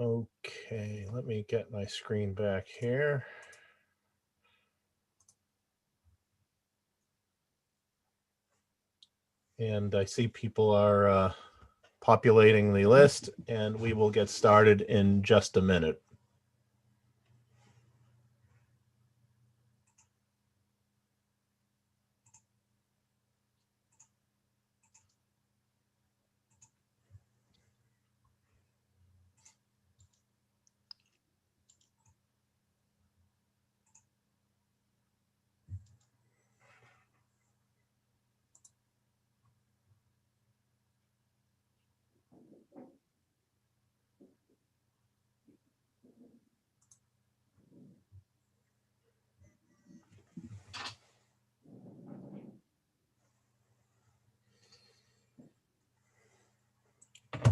Okay, let me get my screen back here. And I see people are populating the list, and we will get started in just a minute.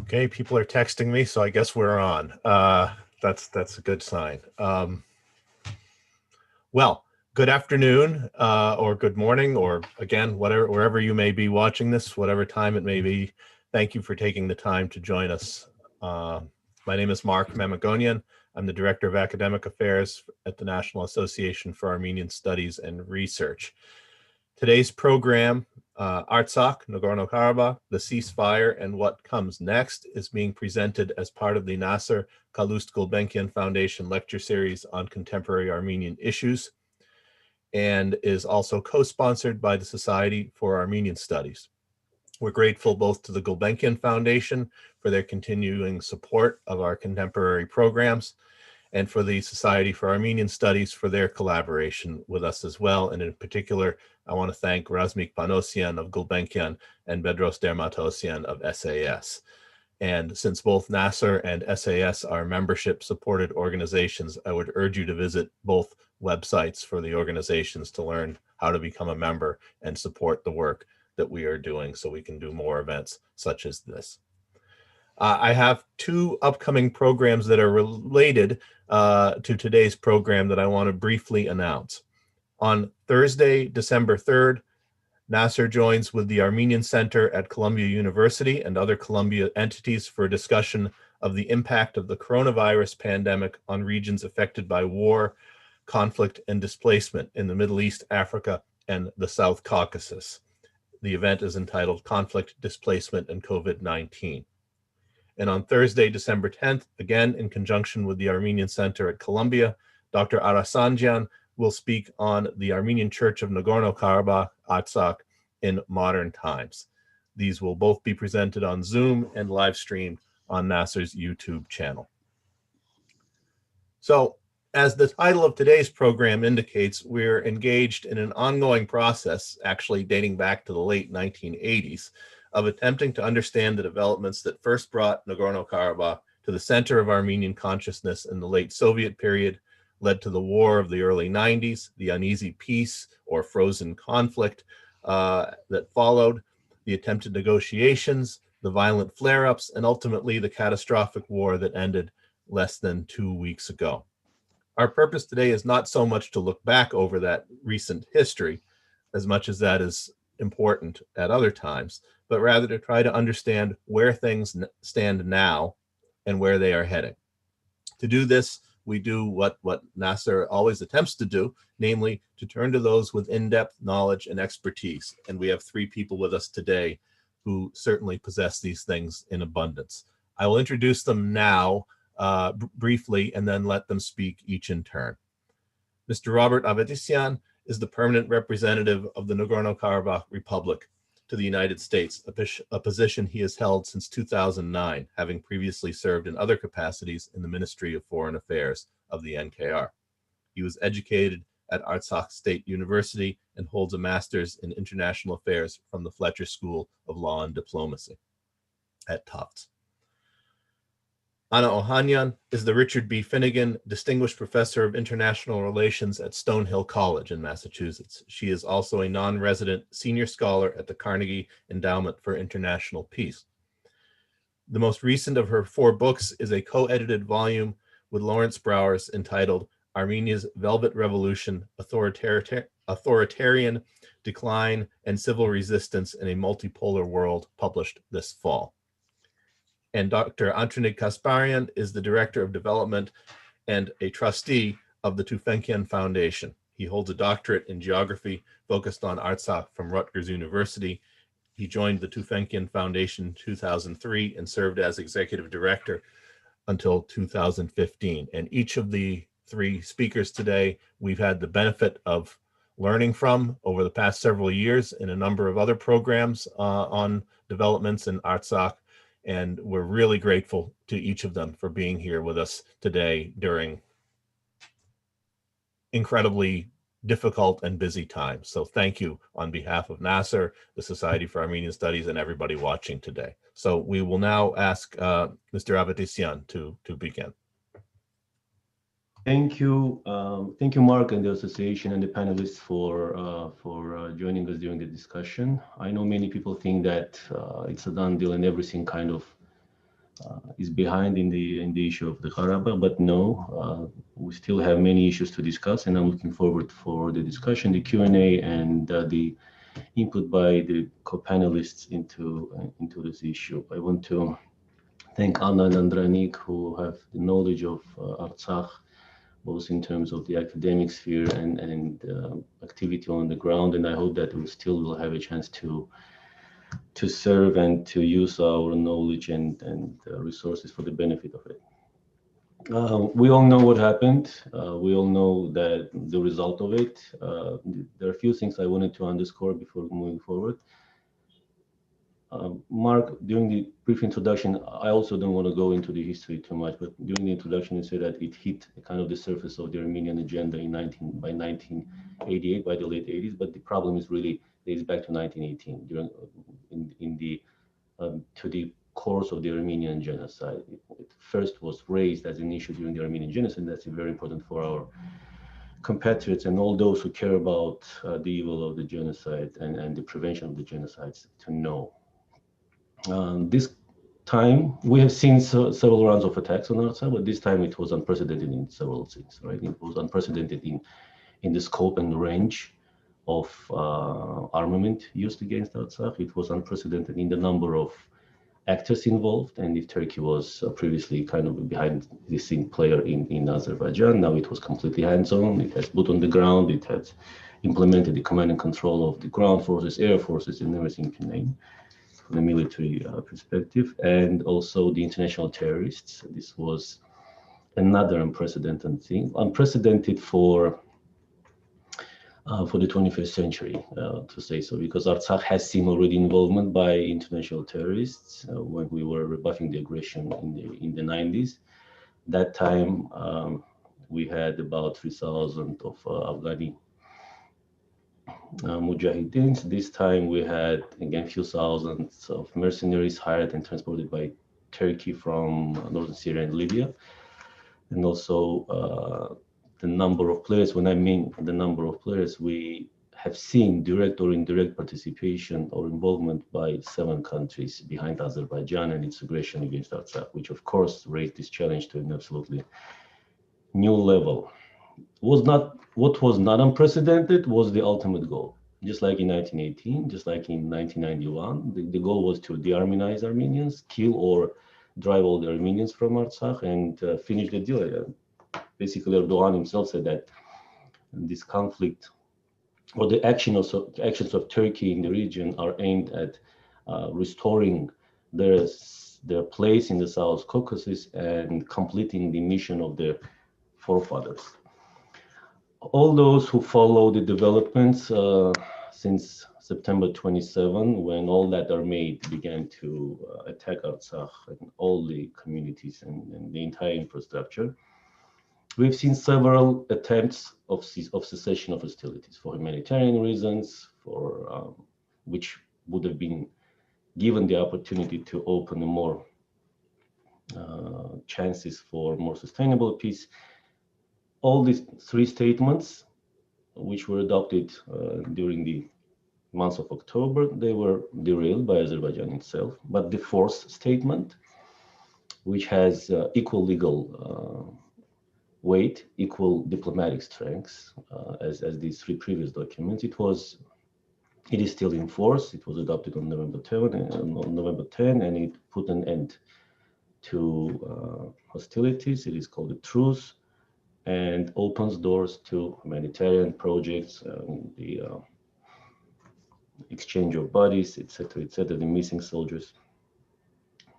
Okay, people are texting me, so I guess we're on. That's a good sign. Well, good afternoon, or good morning, or again, wherever you may be watching this, whatever time it may be. Thank you for taking the time to join us. My name is Mark Mamagonian. I'm the Director of Academic Affairs at the National Association for Armenian Studies and Research. Today's program, Artsakh, Nagorno-Karabakh, the ceasefire, and what comes next, is being presented as part of the Nasser Kalust Gulbenkian Foundation lecture series on contemporary Armenian issues, and is also co-sponsored by the Society for Armenian Studies. We're grateful both to the Gulbenkian Foundation for their continuing support of our contemporary programs, and for the Society for Armenian Studies for their collaboration with us as well. And in particular, I want to thank Razmik Panosyan of Gulbenkian and Bedros Dermatosyan of SAS. And since both Nasser and SAS are membership-supported organizations, I would urge you to visit both websites for the organizations to learn how to become a member and support the work that we are doing so we can do more events such as this. I have two upcoming programs that are related to today's program that I want to briefly announce. On Thursday, December 3rd, Nasser joins with the Armenian Center at Columbia University and other Columbia entities for a discussion of the impact of the coronavirus pandemic on regions affected by war, conflict, and displacement in the Middle East, Africa, and the South Caucasus. The event is entitled Conflict, Displacement, and COVID-19. And on Thursday, December 10th, again in conjunction with the Armenian Center at Columbia, Dr. Arasanjan will speak on the Armenian Church of Nagorno-Karabakh, Artsakh, in modern times. These will both be presented on Zoom and live streamed on Nasser's YouTube channel. So, as the title of today's program indicates, we're engaged in an ongoing process, actually dating back to the late 1980s, of attempting to understand the developments that first brought Nagorno-Karabakh to the center of Armenian consciousness in the late Soviet period, led to the war of the early 90s, the uneasy peace or frozen conflict that followed, the attempted negotiations, the violent flare-ups, and ultimately the catastrophic war that ended less than 2 weeks ago. Our purpose today is not so much to look back over that recent history, as much as that is important at other times, but rather to try to understand where things stand now and where they are heading. To do this, we do what Nasser always attempts to do, namely to turn to those with in-depth knowledge and expertise. And we have three people with us today who certainly possess these things in abundance. I will introduce them now briefly and then let them speak each in turn. Mr. Robert Avedisian is the permanent representative of the Nagorno-Karabakh Republic to the United States, a position he has held since 2009, having previously served in other capacities in the Ministry of Foreign Affairs of the NKR. He was educated at Artsakh State University and holds a master's in international affairs from the Fletcher School of Law and Diplomacy at Tufts. Anna Ohanyan is the Richard B. Finnegan Distinguished Professor of International Relations at Stonehill College in Massachusetts. She is also a non-resident senior scholar at the Carnegie Endowment for International Peace. The most recent of her 4 books is a co-edited volume with Lawrence Browers entitled Armenia's Velvet Revolution, Authoritarian Decline and Civil Resistance in a Multipolar World, published this fall. and Dr. Antonin Kasparian is the Director of Development and a trustee of the Tufekcian Foundation. He holds a doctorate in geography focused on Artsakh from Rutgers University. He joined the Tufekcian Foundation in 2003 and served as executive director until 2015. And each of the three speakers today, we've had the benefit of learning from over the past several years in a number of other programs on developments in Artsakh. And we're really grateful to each of them for being here with us today during incredibly difficult and busy times. So thank you on behalf of Nasser, the Society for Armenian Studies, and everybody watching today. So we will now ask Mr. Avatisyan to begin. Thank you, Mark, and the association and the panelists for joining us during the discussion. I know many people think that it's a done deal and everything kind of is behind in the issue of the Karabakh, but no, we still have many issues to discuss, and I'm looking forward for the discussion, the Q&A, and the input by the co-panelists into this issue. I want to thank Anna and Andranik, who have the knowledge of Artsakh, both in terms of the academic sphere and activity on the ground, and I hope that we still will have a chance to serve and to use our knowledge and resources for the benefit of it. We all know what happened. We all know that the result of it. There are a few things I wanted to underscore before moving forward. Mark, during the brief introduction, I also don't want to go into the history too much, but during the introduction, you said that it hit kind of the surface of the Armenian agenda by 1988, by the late 80s. But the problem is really dates back to 1918, during to the course of the Armenian genocide. It first was raised as an issue during the Armenian genocide, and that's very important for our compatriots and all those who care about the evil of the genocide and the prevention of the genocides to know. This time, we have seen several rounds of attacks on Artsakh, but this time it was unprecedented in several things, right? It was unprecedented in the scope and range of armament used against Artsakh. It was unprecedented in the number of actors involved, and if Turkey was previously kind of a behind the scene player in Azerbaijan, now it was completely hands-on. It has boot on the ground. It has implemented the command and control of the ground forces, air forces, and everything you can name from the military perspective, and also the international terrorists. This was another unprecedented thing, unprecedented for the 21st century, to say so, because Artsakh has seen already involvement by international terrorists when we were rebuffing the aggression in the 90s. That time, we had about 3,000 of Afghani Mujahideens. This time, we had again a few thousands of mercenaries hired and transported by Turkey from northern Syria and Libya, and also the number of players. When I mean the number of players, we have seen direct or indirect participation or involvement by 7 countries behind Azerbaijan and its aggression against Artsakh, which of course raised this challenge to an absolutely new level. What was not unprecedented was the ultimate goal. Just like in 1918, just like in 1991, the goal was to de-Armenize Armenians, kill or drive all the Armenians from Artsakh, and finish the deal. Basically, Erdogan himself said that this conflict or the actions of Turkey in the region are aimed at restoring their place in the South Caucasus and completing the mission of their forefathers. All those who follow the developments since September 27, when all that army began to attack Artsakh and all the communities and the entire infrastructure, we've seen several attempts of cessation of hostilities for humanitarian reasons, for which would have been given the opportunity to open more chances for more sustainable peace. All these 3 statements, which were adopted during the month of October, they were derailed by Azerbaijan itself. But the 4th statement, which has equal legal weight, equal diplomatic strengths as these 3 previous documents, it is still in force. It was adopted on November 10, and it put an end to hostilities. It is called a truce, and opens doors to humanitarian projects, the exchange of bodies, etc., the missing soldiers.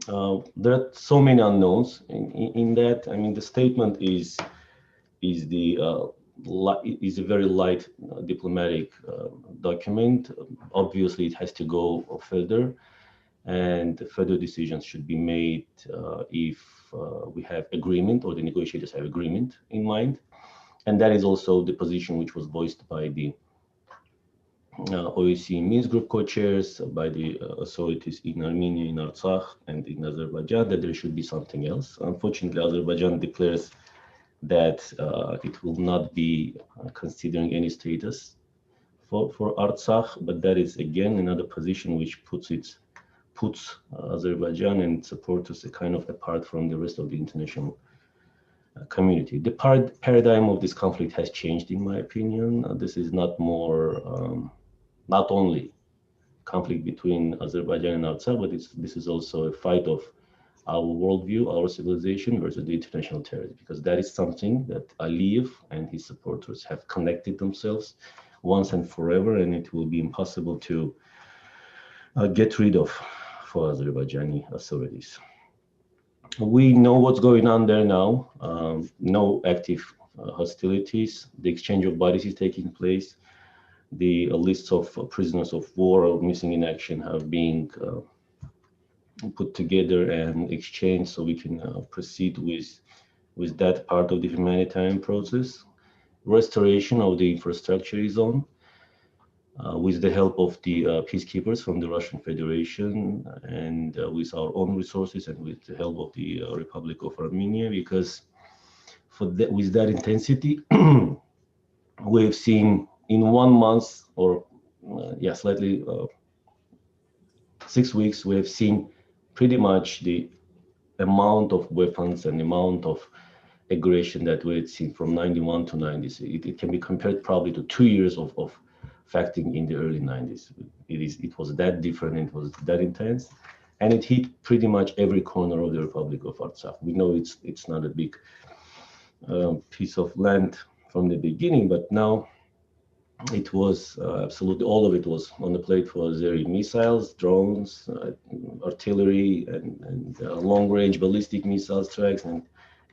There are so many unknowns in that. I mean, the statement is a very light diplomatic document. Obviously, it has to go further, and further decisions should be made if we have agreement, or the negotiators have agreement in mind. And that is also the position which was voiced by the OSCE Minsk Group co-chairs, by the authorities in Armenia, in Artsakh, and in Azerbaijan, that there should be something else. Unfortunately, Azerbaijan declares that it will not be considering any status for Artsakh, but that is again another position which puts Azerbaijan and supporters kind of apart from the rest of the international community. The paradigm of this conflict has changed, in my opinion. This is not only conflict between Azerbaijan and Artsakh, but this is also a fight of our worldview, our civilization versus the international terrorism, because that is something that Aliyev and his supporters have connected themselves once and forever, and it will be impossible to get rid of for Azerbaijani authorities. We know what's going on there now. No active hostilities. The exchange of bodies is taking place. The lists of prisoners of war or missing in action have been put together and exchanged, so we can proceed with that part of the humanitarian process. Restoration of the infrastructure is on, with the help of the peacekeepers from the Russian Federation, and with our own resources, and with the help of the Republic of Armenia, because with that intensity, we have seen in 1 month, or slightly 6 weeks, we have seen pretty much the amount of weapons and the amount of aggression that we had seen from 91 to 90s. It can be compared probably to 2 years of fighting in the early 90s. It was that different, it was that intense, and it hit pretty much every corner of the Republic of Artsakh. We know it's not a big piece of land from the beginning, but now it was absolutely all of it was on the plate for Azeri missiles, drones, artillery, and long-range ballistic missiles, tracks, and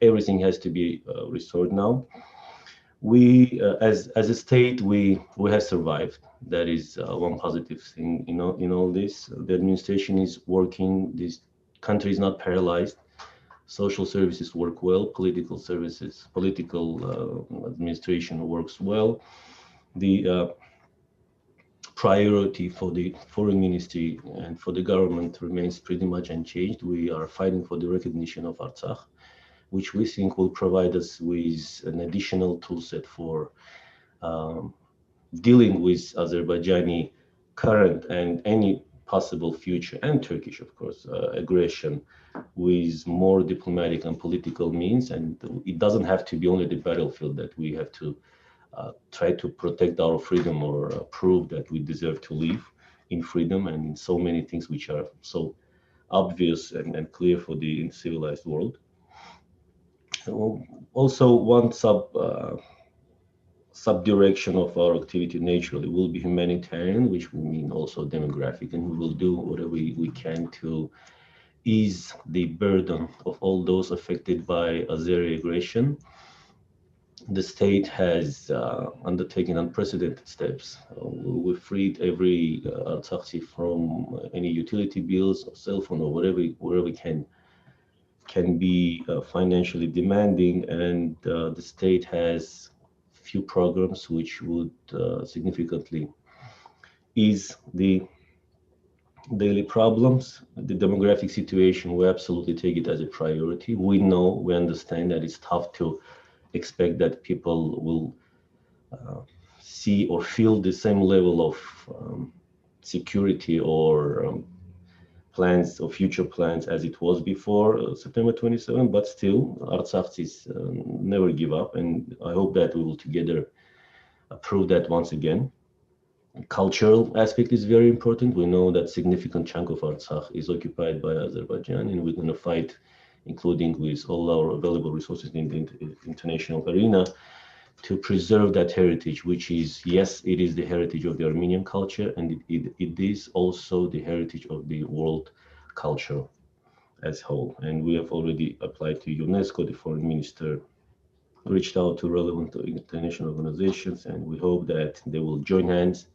everything has to be restored now. We, as a state, we have survived. That is one positive thing in all this. The administration is working. This country is not paralyzed. Social services work well. Political administration works well. The priority for the foreign ministry and for the government remains pretty much unchanged. We are fighting for the recognition of Artsakh, which we think will provide us with an additional toolset for dealing with Azerbaijani current and any possible future, and Turkish, of course, aggression with more diplomatic and political means. And it doesn't have to be only the battlefield that we have to try to protect our freedom, or prove that we deserve to live in freedom and in so many things which are so obvious and clear for the civilized world. Also, one sub-direction of our activity naturally will be humanitarian, which will mean also demographic, and we will do whatever we can to ease the burden of all those affected by Azeri aggression. The state has undertaken unprecedented steps. We freed every Artsakhi from any utility bills or cell phone or wherever can be financially demanding, and the state has few programs which would significantly ease the daily problems. The demographic situation, we absolutely take it as a priority. We understand that it's tough to expect that people will see or feel the same level of security or plans or future plans as it was before September 27, but still Artsakh never give up, and I hope that we will together prove that once again. Cultural aspect is very important. We know that significant chunk of Artsakh is occupied by Azerbaijan, and we're going to fight including with all our available resources in the international arena, to preserve that heritage, which is, yes, it is the heritage of the Armenian culture, and it is also the heritage of the world culture as a whole. And we have already applied to UNESCO. The foreign minister reached out to relevant international organizations, and we hope that they will join hands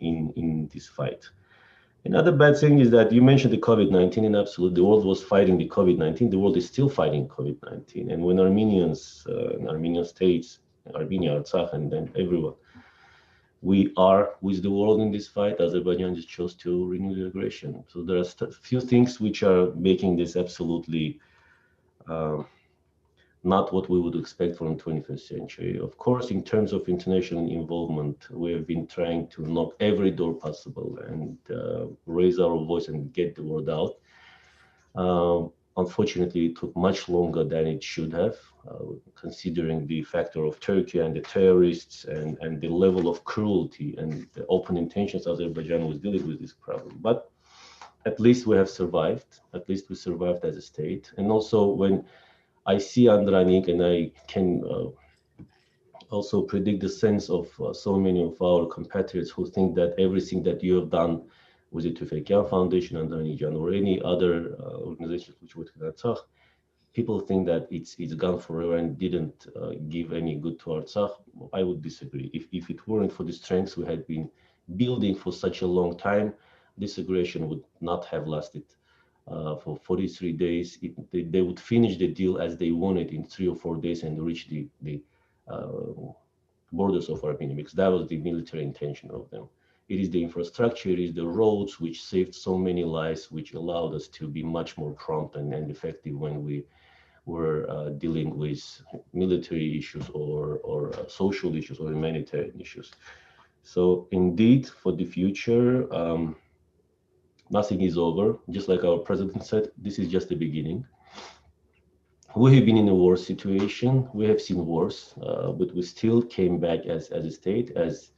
in this fight. Another bad thing is that you mentioned the COVID-19, and absolutely, the world was fighting the COVID-19. The world is still fighting COVID-19. And when Armenians, Armenian states, Armenia, Artsakh, and then everyone, we are with the world in this fight, Azerbaijan just chose to renew the aggression. So there are a few things which are making this absolutely not what we would expect from the 21st century. Of course, in terms of international involvement, we have been trying to knock every door possible and raise our voice and get the word out. Unfortunately, it took much longer than it should have, considering the factor of Turkey and the terrorists and the level of cruelty and the open intentions Azerbaijan was dealing with this problem. But at least we have survived. At least we survived as a state. And also when I see Andranik, and I can also predict the sense of so many of our competitors who think that everything that you have done with the Tufekyan Foundation, Andranik, or any other organizations which work in Artsakh, people think that it's gone forever and didn't give any good to Artsakh. I would disagree. If it weren't for the strengths we had been building for such a long time, this aggression would not have lasted for 43 days. They would finish the deal as they wanted in 3 or 4 days and reach the borders of Armenia, because that was the military intention of them. It is the infrastructure, it is the roads which saved so many lives, which allowed us to be much more prompt and effective when we were dealing with military issues or social issues or humanitarian issues. So indeed, for the future, nothing is over. Just like our president said, this is just the beginning. We have been in a war situation. We have seen wars, but we still came back as a state, as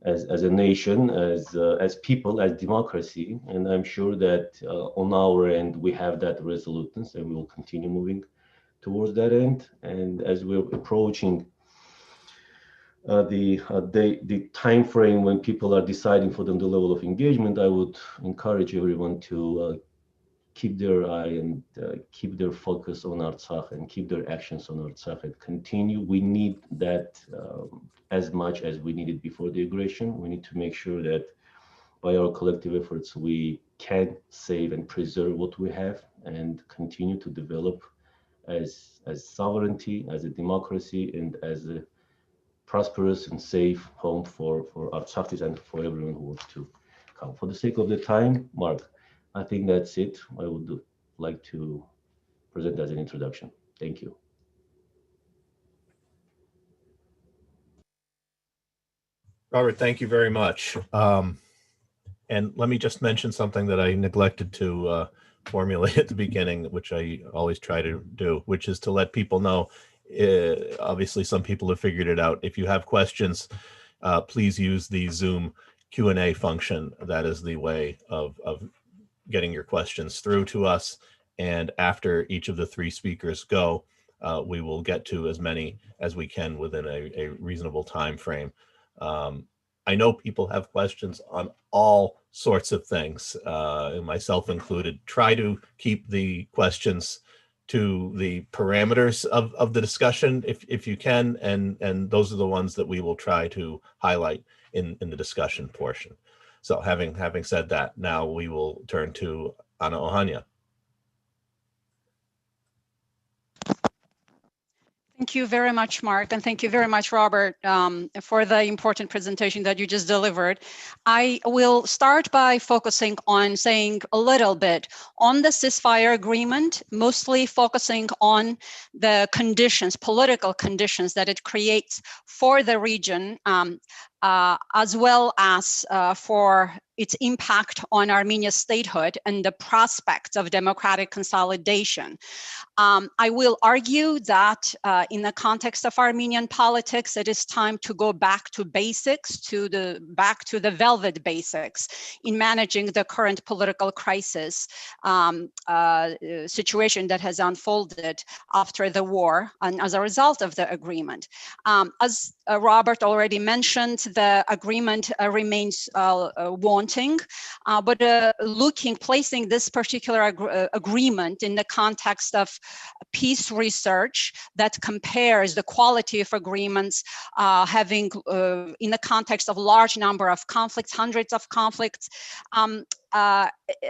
a nation, as people, as democracy. And I'm sure that on our end, we have that resolutness, and we will continue moving towards that end. And as we're approaching the time frame when people are deciding for them the level of engagement, I would encourage everyone to keep their eye and keep their focus on Artsakh and keep their actions on Artsakh and continue. We need that as much as we needed before the aggression. We need to make sure that by our collective efforts, we can save and preserve what we have and continue to develop as sovereignty, as a democracy, and as a prosperous and safe home for Artsakhis and for everyone who wants to come. For the sake of the time, Mark, I think that's it. I would like to present as an introduction. Thank you. Robert, thank you very much. And let me just mention something that I neglected to formulate at the beginning, which I always try to do, which is to let people know. Obviously, some people have figured it out. If you have questions, please use the Zoom Q&A function. That is the way of getting your questions through to us. And after each of the 3 speakers go, we will get to as many as we can within a reasonable time frame. I know people have questions on all sorts of things, myself included. Try to keep the questions to the parameters of the discussion if you can, and those are the ones that we will try to highlight in the discussion portion. So having said that, now we will turn to Ana Ohania. Thank you very much, Mark, and thank you very much, Robert, for the important presentation that you just delivered. I will start by focusing on saying a little bit on the ceasefire agreement, mostly focusing on the conditions, political conditions that it creates for the region, as well as for its impact on Armenia's statehood and the prospects of democratic consolidation. I will argue that in the context of Armenian politics, it is time to go back to basics, back to the velvet basics in managing the current political crisis situation that has unfolded after the war and as a result of the agreement. As Robert already mentioned, the agreement remains wanting, but placing this particular agreement in the context of peace research that compares the quality of agreements having in the context of large number of conflicts, hundreds of conflicts, the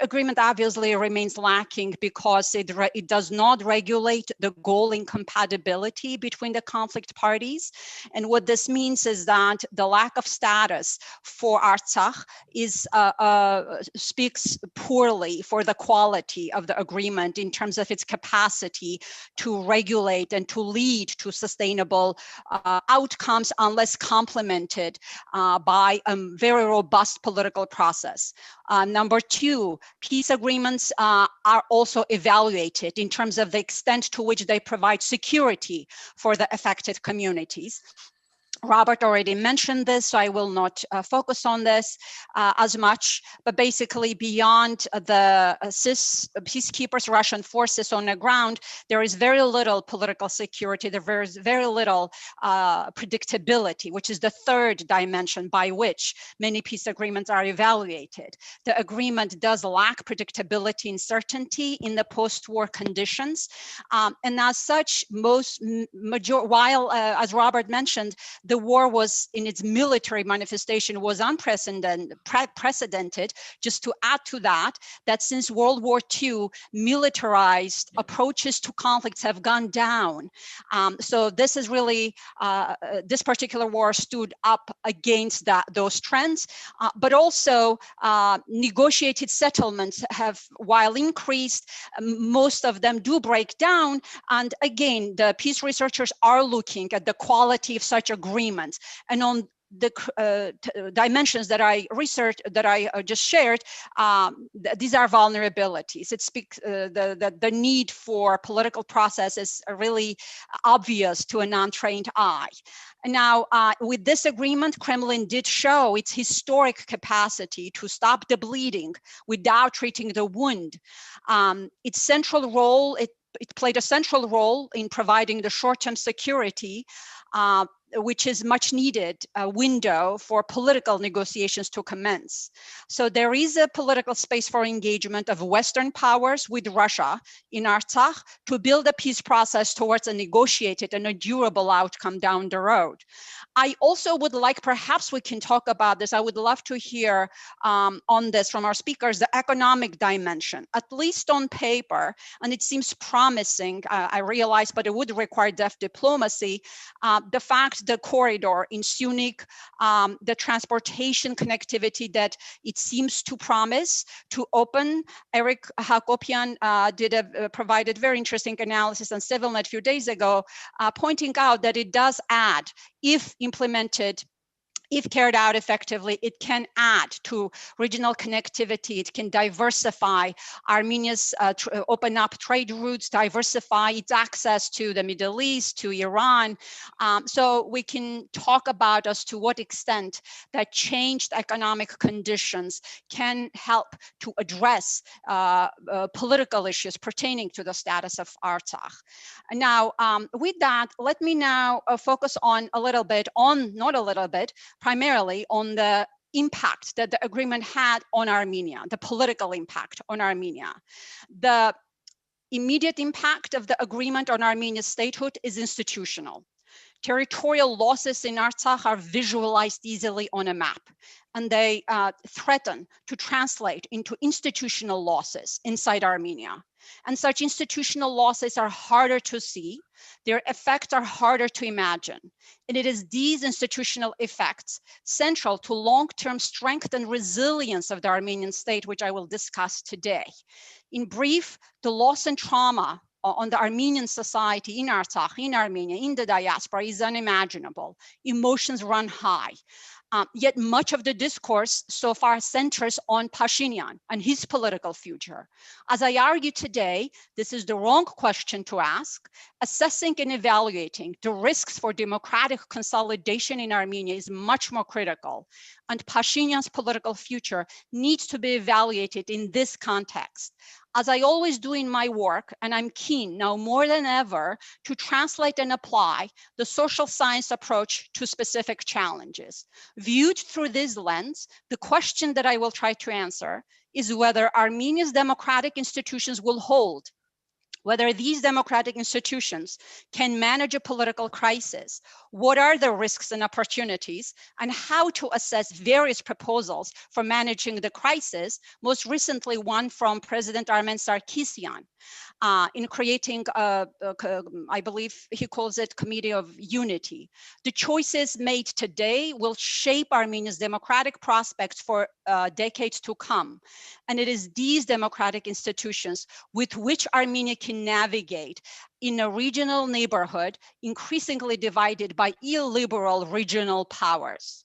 agreement obviously remains lacking because it does not regulate the goal incompatibility between the conflict parties. And what this means is that the lack of status for Artsakh speaks poorly for the quality of the agreement in terms of its capacity to regulate and to lead to sustainable outcomes unless complemented by a very robust political process. Number two, peace agreements are also evaluated in terms of the extent to which they provide security for the affected communities. Robert already mentioned this, so I will not focus on this as much, but basically beyond the peacekeepers, Russian forces on the ground, there is very little political security, there is very little predictability, which is the third dimension by which many peace agreements are evaluated. The agreement does lack predictability and certainty in the post-war conditions, and as such, while, as Robert mentioned, the war was in its military manifestation was unprecedented. Just to add to that since World War II, militarized approaches to conflicts have gone down. So this is really, this particular war stood up against those trends, but also negotiated settlements have, while increased, most of them do break down. And again, the peace researchers are looking at the quality of such agreements. And on the dimensions that I researched, that I just shared, these are vulnerabilities. It speaks the need for political process is really obvious to a non-trained eye. Now, with this agreement, Kremlin did show its historic capacity to stop the bleeding without treating the wound. Its central role, it played a central role in providing the short-term security, which is much needed window for political negotiations to commence. So there is a political space for engagement of Western powers with Russia in Artsakh to build a peace process towards a negotiated and a durable outcome down the road. I also would like, perhaps we can talk about this, I would love to hear on this from our speakers, the economic dimension, at least on paper, and it seems promising, I realize, but it would require deft diplomacy. The fact the corridor in Sunik, the transportation connectivity that it seems to promise to open. Eric Hakopian provided very interesting analysis on CivilNet a few days ago, pointing out that it does add, if implemented, if carried out effectively, it can add to regional connectivity. It can diversify Armenia's, open up trade routes, diversify its access to the Middle East, to Iran. So we can talk about as to what extent that changed economic conditions can help to address political issues pertaining to the status of Artsakh. Now, with that, let me now focus on a little bit on, not a little bit, primarily on the impact that the agreement had on Armenia, the political impact on Armenia. The immediate impact of the agreement on Armenia's statehood is institutional. Territorial losses in Artsakh are visualized easily on a map, and they threaten to translate into institutional losses inside Armenia. And such institutional losses are harder to see. Their effects are harder to imagine. And it is these institutional effects central to long-term strength and resilience of the Armenian state, which I will discuss today. In brief, the loss and trauma on the Armenian society in Artsakh, in Armenia, in the diaspora is unimaginable. Emotions run high. Yet much of the discourse so far centers on Pashinyan and his political future. As I argue today, this is the wrong question to ask. Assessing and evaluating the risks for democratic consolidation in Armenia is much more critical, and Pashinyan's political future needs to be evaluated in this context. As I always do in my work, and I'm keen now more than ever to translate and apply the social science approach to specific challenges. Viewed through this lens, the question that I will try to answer is whether Armenia's democratic institutions will hold, whether these democratic institutions can manage a political crisis, what are the risks and opportunities, and how to assess various proposals for managing the crisis, most recently one from President Armen Sarkisyan in creating, I believe he calls it Committee of Unity. The choices made today will shape Armenia's democratic prospects for decades to come. And it is these democratic institutions with which Armenia can navigate in a regional neighborhood increasingly divided by illiberal regional powers.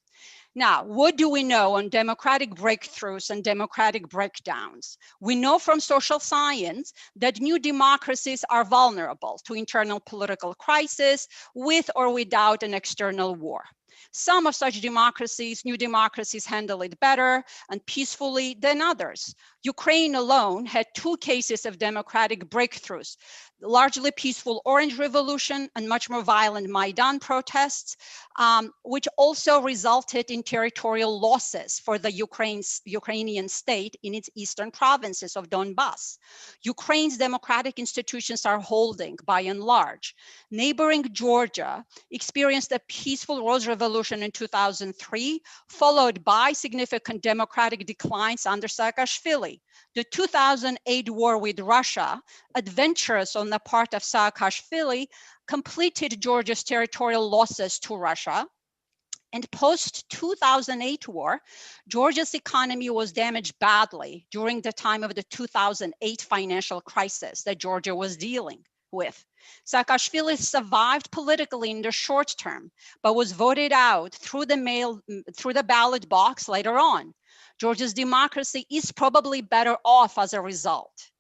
Now, what do we know on democratic breakthroughs and democratic breakdowns? We know from social science that new democracies are vulnerable to internal political crisis with or without an external war. Some of such democracies, new democracies, handle it better and peacefully than others. Ukraine alone had 2 cases of democratic breakthroughs, largely peaceful Orange Revolution and much more violent Maidan protests, which also resulted in territorial losses for the Ukrainian state in its eastern provinces of Donbass. Ukraine's democratic institutions are holding by and large. Neighboring Georgia experienced a peaceful Rose Revolution in 2003, followed by significant democratic declines under Saakashvili. The 2008 war with Russia, adventurous on the part of Saakashvili, completed Georgia's territorial losses to Russia. And post-2008 war, Georgia's economy was damaged badly during the time of the 2008 financial crisis that Georgia was dealing with. Saakashvili survived politically in the short term, but was voted out through the ballot box later on. Georgia's democracy is probably better off as a result.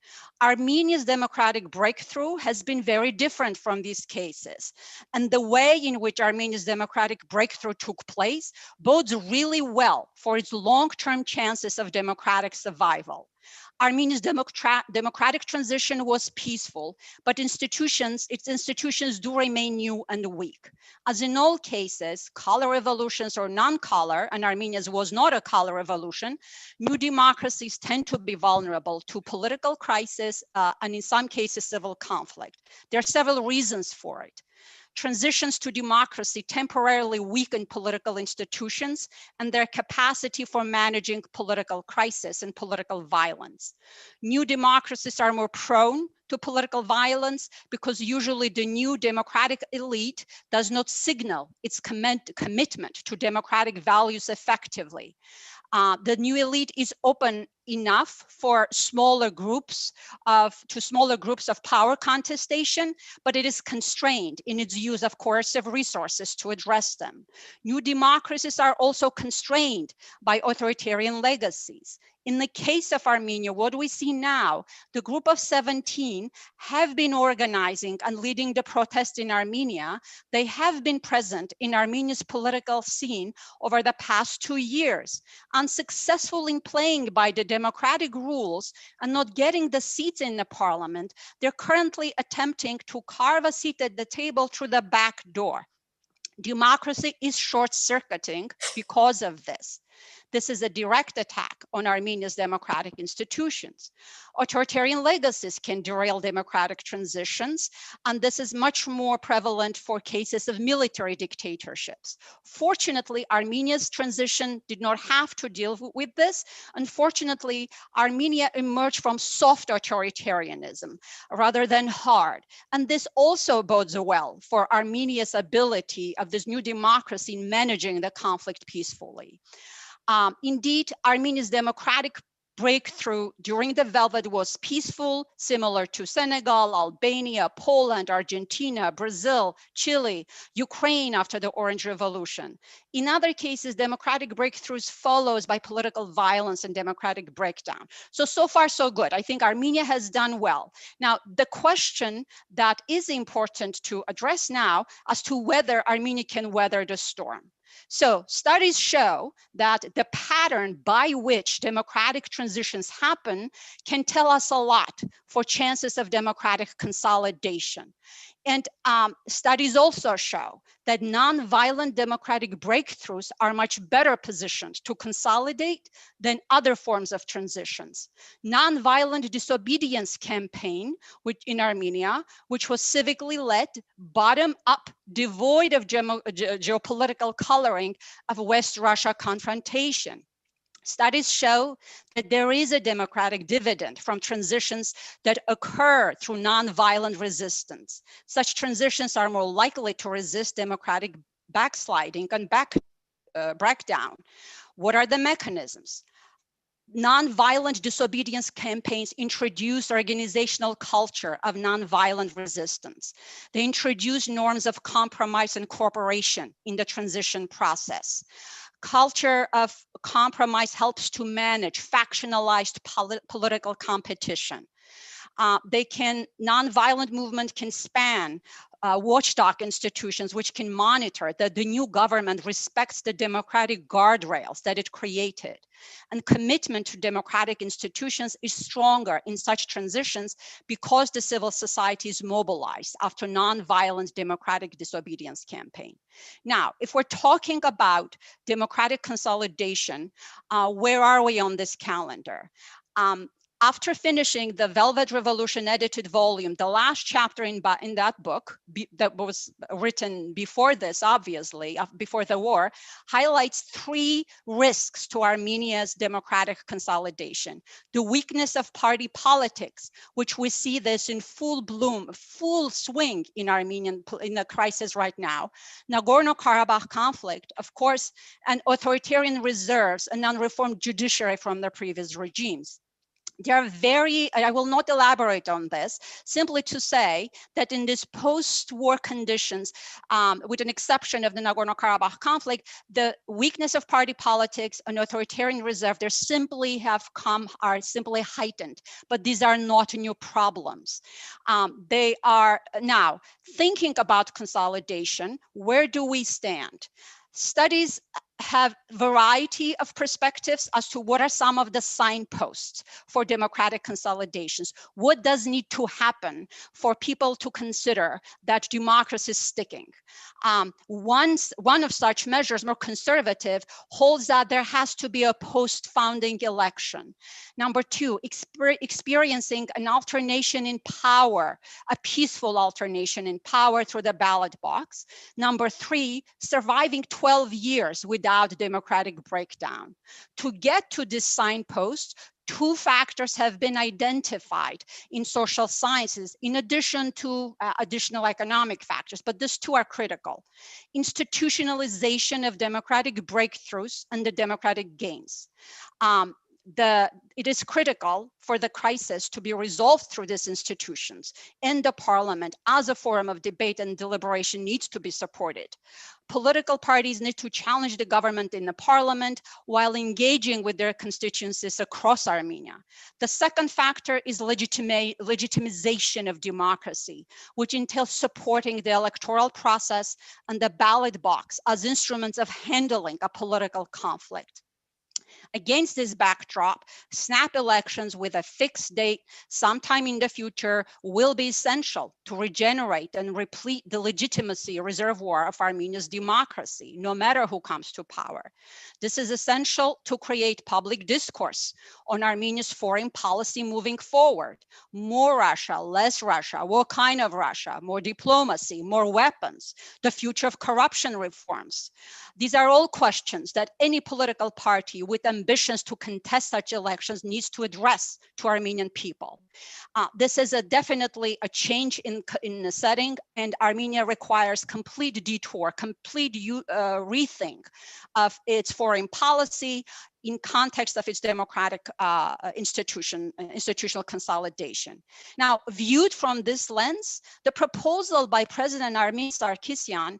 Armenia's democratic breakthrough has been very different from these cases. And the way in which Armenia's democratic breakthrough took place bodes really well for its long-term chances of democratic survival. Armenia's democratic transition was peaceful, but its institutions do remain new and weak. As in all cases, color revolutions or non-color, and Armenia's was not a color revolution, new democracies tend to be vulnerable to political crisis and in some cases civil conflict. There are several reasons for it. Transitions to democracy temporarily weaken political institutions and their capacity for managing political crisis and political violence. New democracies are more prone to political violence because usually the new democratic elite does not signal its commitment to democratic values effectively. The new elite is open enough for smaller groups of power contestation, but it is constrained in its use of coercive resources to address them. New democracies are also constrained by authoritarian legacies. In the case of Armenia, what we see now, the group of 17 have been organizing and leading the protests in Armenia. They have been present in Armenia's political scene over the past 2 years, unsuccessful in playing by the democratic rules and not getting the seats in the parliament. They're currently attempting to carve a seat at the table through the back door. Democracy is short-circuiting because of this. This is a direct attack on Armenia's democratic institutions. Authoritarian legacies can derail democratic transitions, and this is much more prevalent for cases of military dictatorships. Fortunately, Armenia's transition did not have to deal with this. Unfortunately, Armenia emerged from soft authoritarianism rather than hard. And this also bodes well for Armenia's ability of this new democracy in managing the conflict peacefully. Indeed, Armenia's democratic breakthrough during the Velvet was peaceful, similar to Senegal, Albania, Poland, Argentina, Brazil, Chile, Ukraine after the Orange Revolution. In other cases, democratic breakthroughs followed by political violence and democratic breakdown. So far, so good. I think Armenia has done well. Now, the question that is important to address now as to whether Armenia can weather the storm. So studies show that the pattern by which democratic transitions happen can tell us a lot for chances of democratic consolidation. And studies also show that nonviolent democratic breakthroughs are much better positioned to consolidate than other forms of transitions. Nonviolent disobedience campaign in Armenia, which was civically led, bottom up, devoid of geopolitical coloring of West Russia confrontation. Studies show that there is a democratic dividend from transitions that occur through nonviolent resistance. Such transitions are more likely to resist democratic backsliding and breakdown. What are the mechanisms? Nonviolent disobedience campaigns introduce organizational culture of nonviolent resistance. They introduce norms of compromise and cooperation in the transition process. Culture of compromise helps to manage factionalized political competition. Nonviolent movement can span watchdog institutions which can monitor that the new government respects the democratic guardrails that it created. And commitment to democratic institutions is stronger in such transitions because the civil society is mobilized after nonviolent democratic disobedience campaign. Now, if we're talking about democratic consolidation, where are we on this calendar? After finishing the Velvet Revolution edited volume, the last chapter in that book that was written before this, obviously, before the war, highlights 3 risks to Armenia's democratic consolidation. The weakness of party politics, which we see this in full bloom, full swing in the crisis right now. Nagorno-Karabakh conflict, of course, and authoritarian reserves and unreformed judiciary from the previous regimes. I will not elaborate on this, simply to say that in these post-war conditions, with an exception of the Nagorno-Karabakh conflict, the weakness of party politics and authoritarian reserve, are simply heightened, but these are not new problems. They are now thinking about consolidation. Where do we stand? Studies have variety of perspectives as to what are some of the signposts for democratic consolidations. What does need to happen for people to consider that democracy is sticking? One of such measures, more conservative, holds that there has to be a post-founding election. Number 2, experiencing an alternation in power, a peaceful alternation in power through the ballot box. Number 3, surviving 12 years without democratic breakdown. To get to this signpost, 2 factors have been identified in social sciences, in addition to additional economic factors, but these 2 are critical. Institutionalization of democratic breakthroughs and the democratic gains. It is critical for the crisis to be resolved through these institutions, and the parliament as a forum of debate and deliberation needs to be supported. Political parties need to challenge the government in the parliament while engaging with their constituencies across Armenia. The second factor is legitimization of democracy, which entails supporting the electoral process and the ballot box as instruments of handling a political conflict. Against this backdrop, snap elections with a fixed date sometime in the future will be essential to regenerate and replete the legitimacy reservoir of Armenia's democracy, no matter who comes to power. This is essential to create public discourse on Armenia's foreign policy moving forward. More Russia, less Russia, what kind of Russia, more diplomacy, more weapons, the future of corruption reforms. These are all questions that any political party with ambitions to contest such elections needs to address to Armenian people. This is definitely a change in the setting, and Armenia requires complete detour, complete rethink of its foreign policy, in context of its democratic institutional consolidation. Now, viewed from this lens, the proposal by President Armin Sarkisyan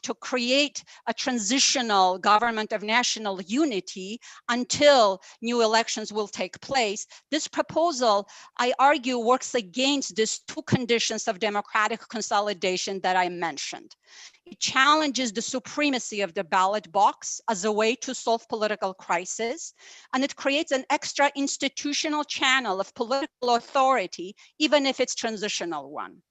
to create a transitional government of national unity until new elections will take place, this proposal, I argue, works against these two conditions of democratic consolidation that I mentioned. It challenges the supremacy of the ballot box as a way to solve political crisis, and it creates an extra institutional channel of political authority, even if it's transitional one.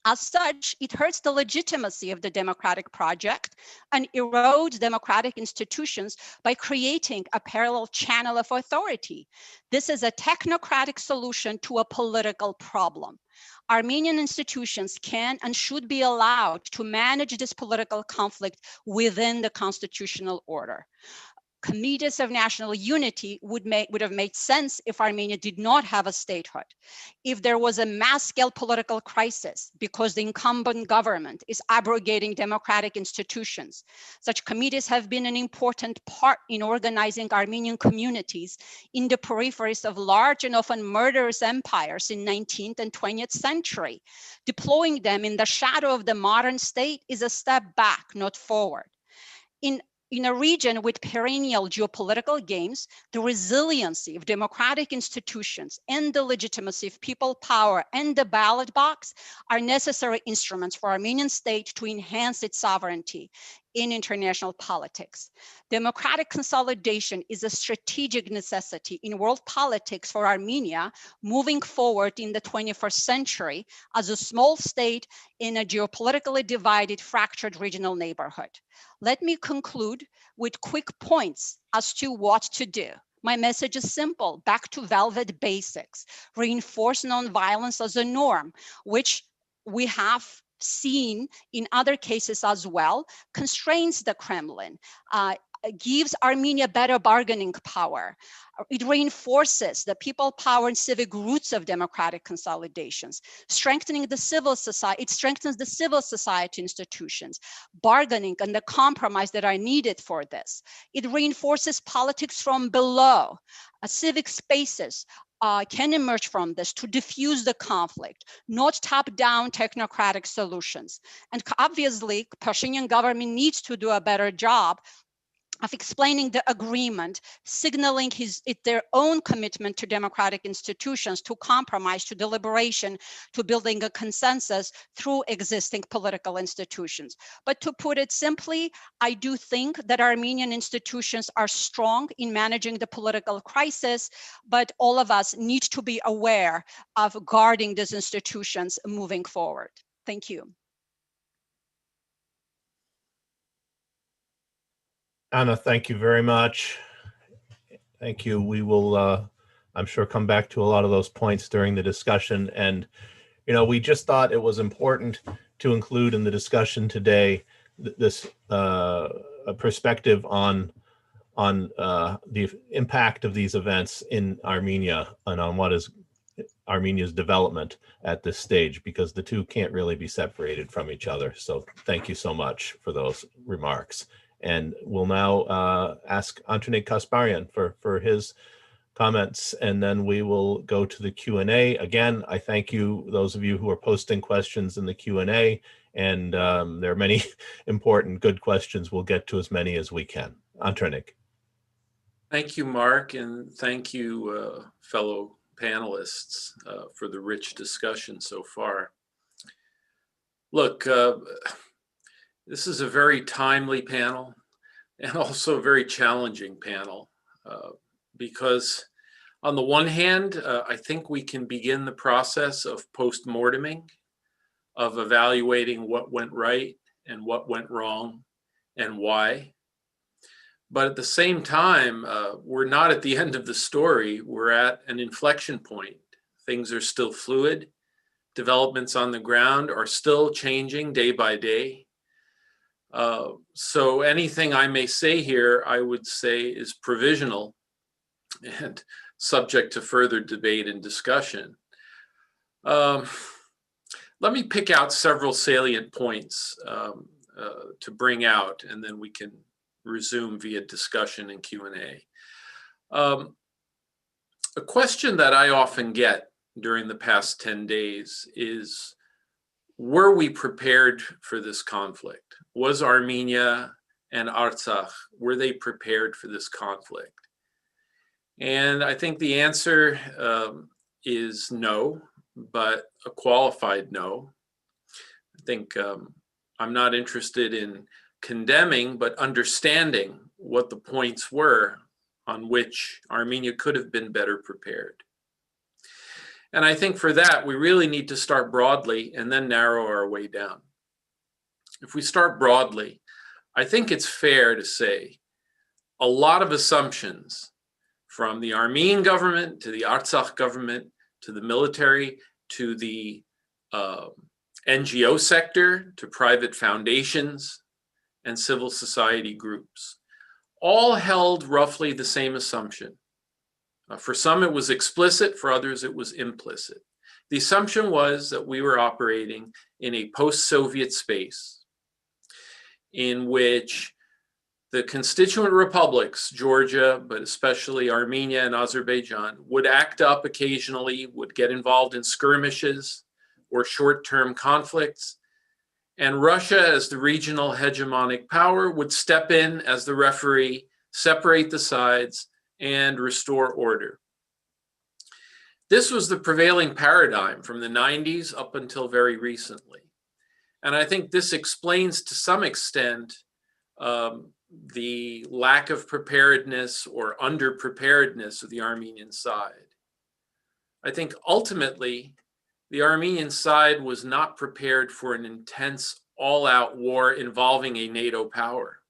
As such, it hurts the legitimacy of the democratic project and erodes democratic institutions by creating a parallel channel of authority. This is a technocratic solution to a political problem. Armenian institutions can and should be allowed to manage this political conflict within the constitutional order. Committees of national unity would have made sense if Armenia did not have a statehood. If there was a mass-scale political crisis because the incumbent government is abrogating democratic institutions, such committees have been an important part in organizing Armenian communities in the peripheries of large and often murderous empires in 19th and 20th century. Deploying them in the shadow of the modern state is a step back, not forward. In a region with perennial geopolitical games, the resiliency of democratic institutions and the legitimacy of people power and the ballot box are necessary instruments for Armenian state to enhance its sovereignty in international politics. Democratic consolidation is a strategic necessity in world politics for Armenia moving forward in the 21st century as a small state in a geopolitically divided, fractured regional neighborhood. Let me conclude with quick points as to what to do. My message is simple: back to velvet basics, reinforce nonviolence as a norm, which we have seen in other cases as well, constrains the Kremlin, gives Armenia better bargaining power. It reinforces the people power and civic roots of democratic consolidations, strengthening the civil society. It strengthens the civil society institutions, bargaining and the compromise that are needed for this. It reinforces politics from below. Civic spaces can emerge from this to diffuse the conflict, not top-down technocratic solutions. And obviously, Pashinyan government needs to do a better job of explaining the agreement, signaling their own commitment to democratic institutions, to compromise, to deliberation, to building a consensus through existing political institutions. But to put it simply, I do think that Armenian institutions are strong in managing the political crisis, but all of us need to be aware of guarding these institutions moving forward. Thank you. Anna, thank you very much. Thank you. We will, I'm sure, come back to a lot of those points during the discussion. And, you know, we just thought it was important to include in the discussion today this perspective on the impact of these events in Armenia and on what is Armenia's development at this stage, because the two can't really be separated from each other. So thank you so much for those remarks. And we'll now ask Antonin Kasparian for his comments, and then we will go to the Q&A. Again, I thank you, those of you who are posting questions in the Q&A, and there are many important, good questions. We'll get to as many as we can. Antonin. Thank you, Mark, and thank you, fellow panelists, for the rich discussion so far. Look, this is a very timely panel and also a very challenging panel because on the one hand, I think we can begin the process of post-morteming, of evaluating what went right and what went wrong and why. But at the same time, we're not at the end of the story. We're at an inflection point. Things are still fluid. Developments on the ground are still changing day by day. So anything I may say here, I would say is provisional and subject to further debate and discussion. Let me pick out several salient points to bring out, and then we can resume via discussion and Q&A. A question that I often get during the past 10 days is, were we prepared for this conflict? Was Armenia and Artsakh, were they prepared for this conflict? And I think the answer is no, but a qualified no. I think I'm not interested in condemning, but understanding what the points were on which Armenia could have been better prepared. And I think for that, we really need to start broadly and then narrow our way down. If we start broadly, I think it's fair to say a lot of assumptions from the Armenian government to the Artsakh government to the military to the NGO sector to private foundations and civil society groups all held roughly the same assumption. For some, it was explicit. For others, it was implicit. The assumption was that we were operating in a post-Soviet space in which the constituent republics, Georgia, but especially Armenia and Azerbaijan, would act up occasionally, would get involved in skirmishes or short-term conflicts, and Russia, as the regional hegemonic power, would step in as the referee, separate the sides, and restore order. This was the prevailing paradigm from the 90s up until very recently. And I think this explains to some extent the lack of preparedness or under-preparedness of the Armenian side. I think ultimately, the Armenian side was not prepared for an intense all-out war involving a NATO power.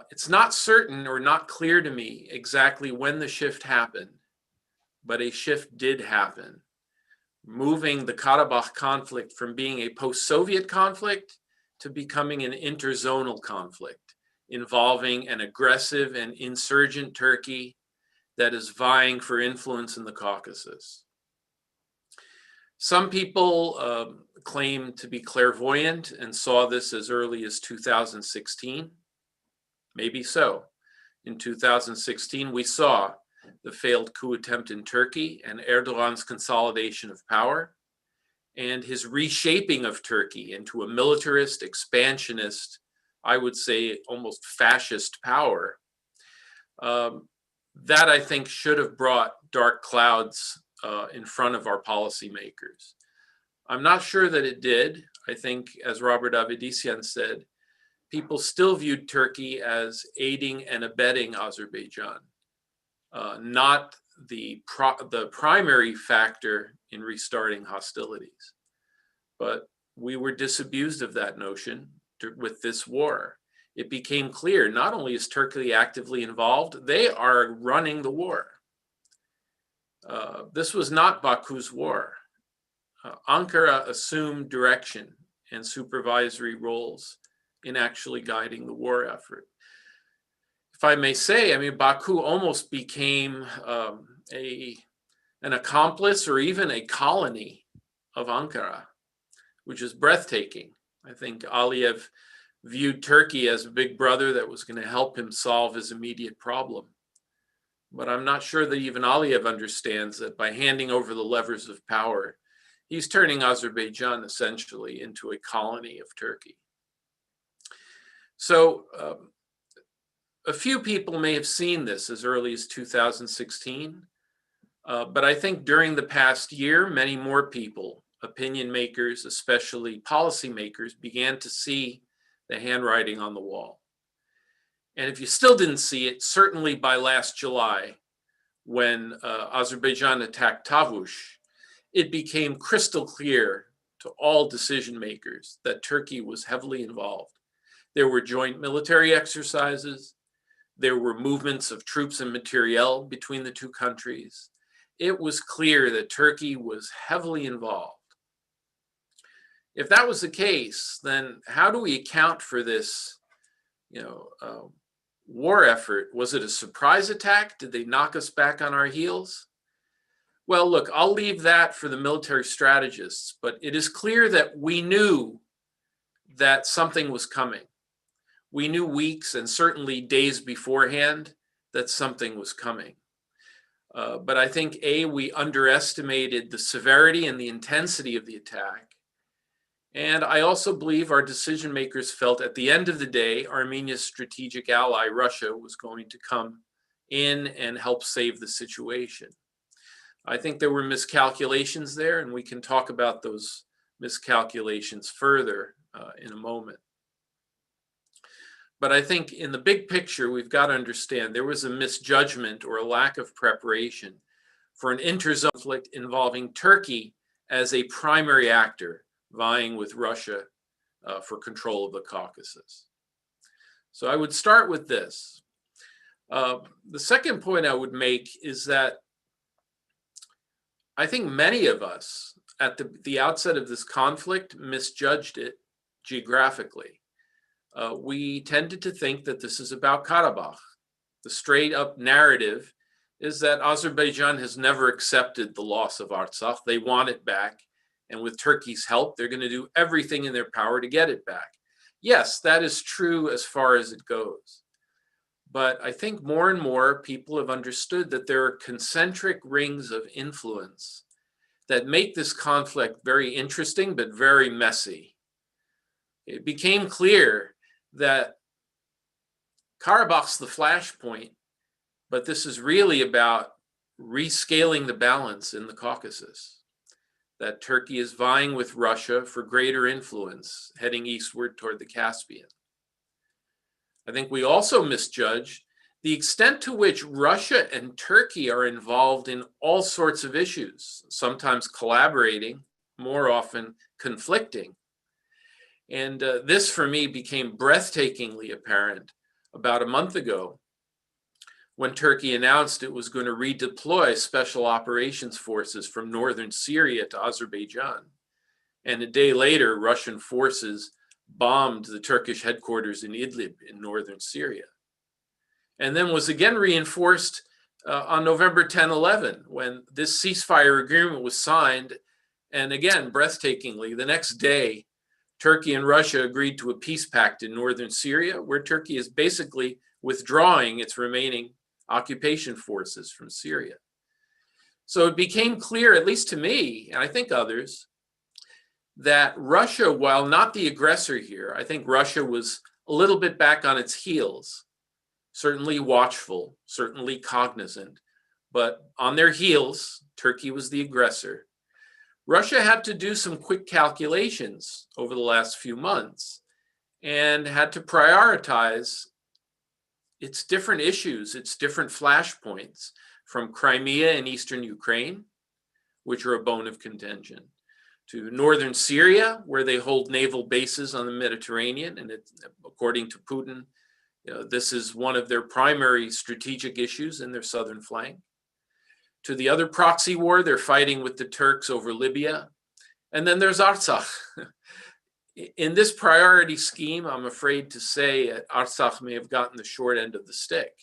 It's not certain or not clear to me exactly when the shift happened, but a shift did happen, moving the Karabakh conflict from being a post-Soviet conflict to becoming an interzonal conflict involving an aggressive and insurgent Turkey that is vying for influence in the Caucasus. Some people claim to be clairvoyant and saw this as early as 2016. Maybe so. In 2016, we saw the failed coup attempt in Turkey and Erdogan's consolidation of power and his reshaping of Turkey into a militarist, expansionist, I would say almost fascist power. That I think should have brought dark clouds in front of our policymakers. I'm not sure that it did. I think, as Robert Avedisian said, people still viewed Turkey as aiding and abetting Azerbaijan, not the primary factor in restarting hostilities. But we were disabused of that notion with this war. It became clear not only is Turkey actively involved, they are running the war. This was not Baku's war. Ankara assumed direction and supervisory roles in actually guiding the war effort. If I may say, I mean, Baku almost became an accomplice or even a colony of Ankara, which is breathtaking. I think Aliyev viewed Turkey as a big brother that was going to help him solve his immediate problem. But I'm not sure that even Aliyev understands that by handing over the levers of power, he's turning Azerbaijan essentially into a colony of Turkey. So a few people may have seen this as early as 2016, but I think during the past year, many more people, opinion makers, especially policymakers, began to see the handwriting on the wall. And if you still didn't see it, certainly by last July, when Azerbaijan attacked Tavush, it became crystal clear to all decision makers that Turkey was heavily involved. There were joint military exercises. There were movements of troops and materiel between the two countries. It was clear that Turkey was heavily involved. If that was the case, then how do we account for this, war effort? Was it a surprise attack? Did they knock us back on our heels? Well, look, I'll leave that for the military strategists, but it is clear that we knew that something was coming. We knew weeks and certainly days beforehand that something was coming. But I think, A, we underestimated the severity and the intensity of the attack. And I also believe our decision makers felt at the end of the day, Armenia's strategic ally, Russia, was going to come in and help save the situation. I think there were miscalculations there, and we can talk about those miscalculations further in a moment. But I think in the big picture, we've got to understand there was a misjudgment or a lack of preparation for an interzone conflict involving Turkey as a primary actor vying with Russia for control of the Caucasus. So I would start with this. The second point I would make is that I think many of us at the outset of this conflict misjudged it geographically. We tended to think that this is about Karabakh. The straight up narrative is that Azerbaijan has never accepted the loss of Artsakh. They want it back. And with Turkey's help, they're going to do everything in their power to get it back. Yes, that is true as far as it goes. But I think more and more people have understood that there are concentric rings of influence that make this conflict very interesting, but very messy. It became clear that Karabakh's the flashpoint, but this is really about rescaling the balance in the Caucasus. That Turkey is vying with Russia for greater influence, heading eastward toward the Caspian. I think we also misjudged the extent to which Russia and Turkey are involved in all sorts of issues, sometimes collaborating, more often conflicting. And this, for me, became breathtakingly apparent about a month ago when Turkey announced it was going to redeploy special operations forces from northern Syria to Azerbaijan. And a day later, Russian forces bombed the Turkish headquarters in Idlib in northern Syria. And then was again reinforced on November 10/11, when this ceasefire agreement was signed. And again, breathtakingly, the next day, Turkey and Russia agreed to a peace pact in northern Syria, where Turkey is basically withdrawing its remaining occupation forces from Syria. So it became clear, at least to me, and I think others, that Russia, while not the aggressor here, I think Russia was a little bit back on its heels, certainly watchful, certainly cognizant, but on their heels, Turkey was the aggressor. Russia had to do some quick calculations over the last few months and had to prioritize its different issues, its different flashpoints, from Crimea and eastern Ukraine, which are a bone of contention, to northern Syria, where they hold naval bases on the Mediterranean. And according to Putin, this is one of their primary strategic issues in their southern flank. To the other proxy war, they're fighting with the Turks over Libya. And then there's Artsakh. In this priority scheme, I'm afraid to say Artsakh may have gotten the short end of the stick.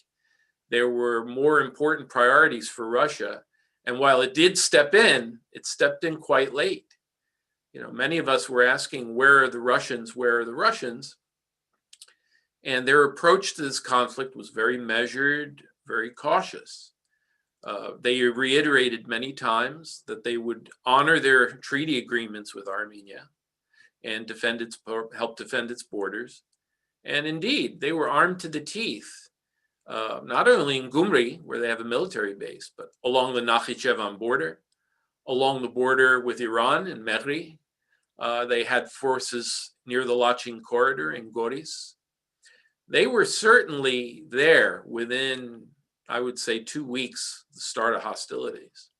There were more important priorities for Russia. And while it did step in, it stepped in quite late. Many of us were asking, where are the Russians? Where are the Russians? And their approach to this conflict was very measured, very cautious. They reiterated many times that they would honor their treaty agreements with Armenia and help defend its borders. And indeed, they were armed to the teeth, not only in Gumri, where they have a military base, but along the Nakhichevan border, along the border with Iran in Mehri. They had forces near the Lachin corridor in Goris. They were certainly there within, I would say, 2 weeks, the start of hostilities.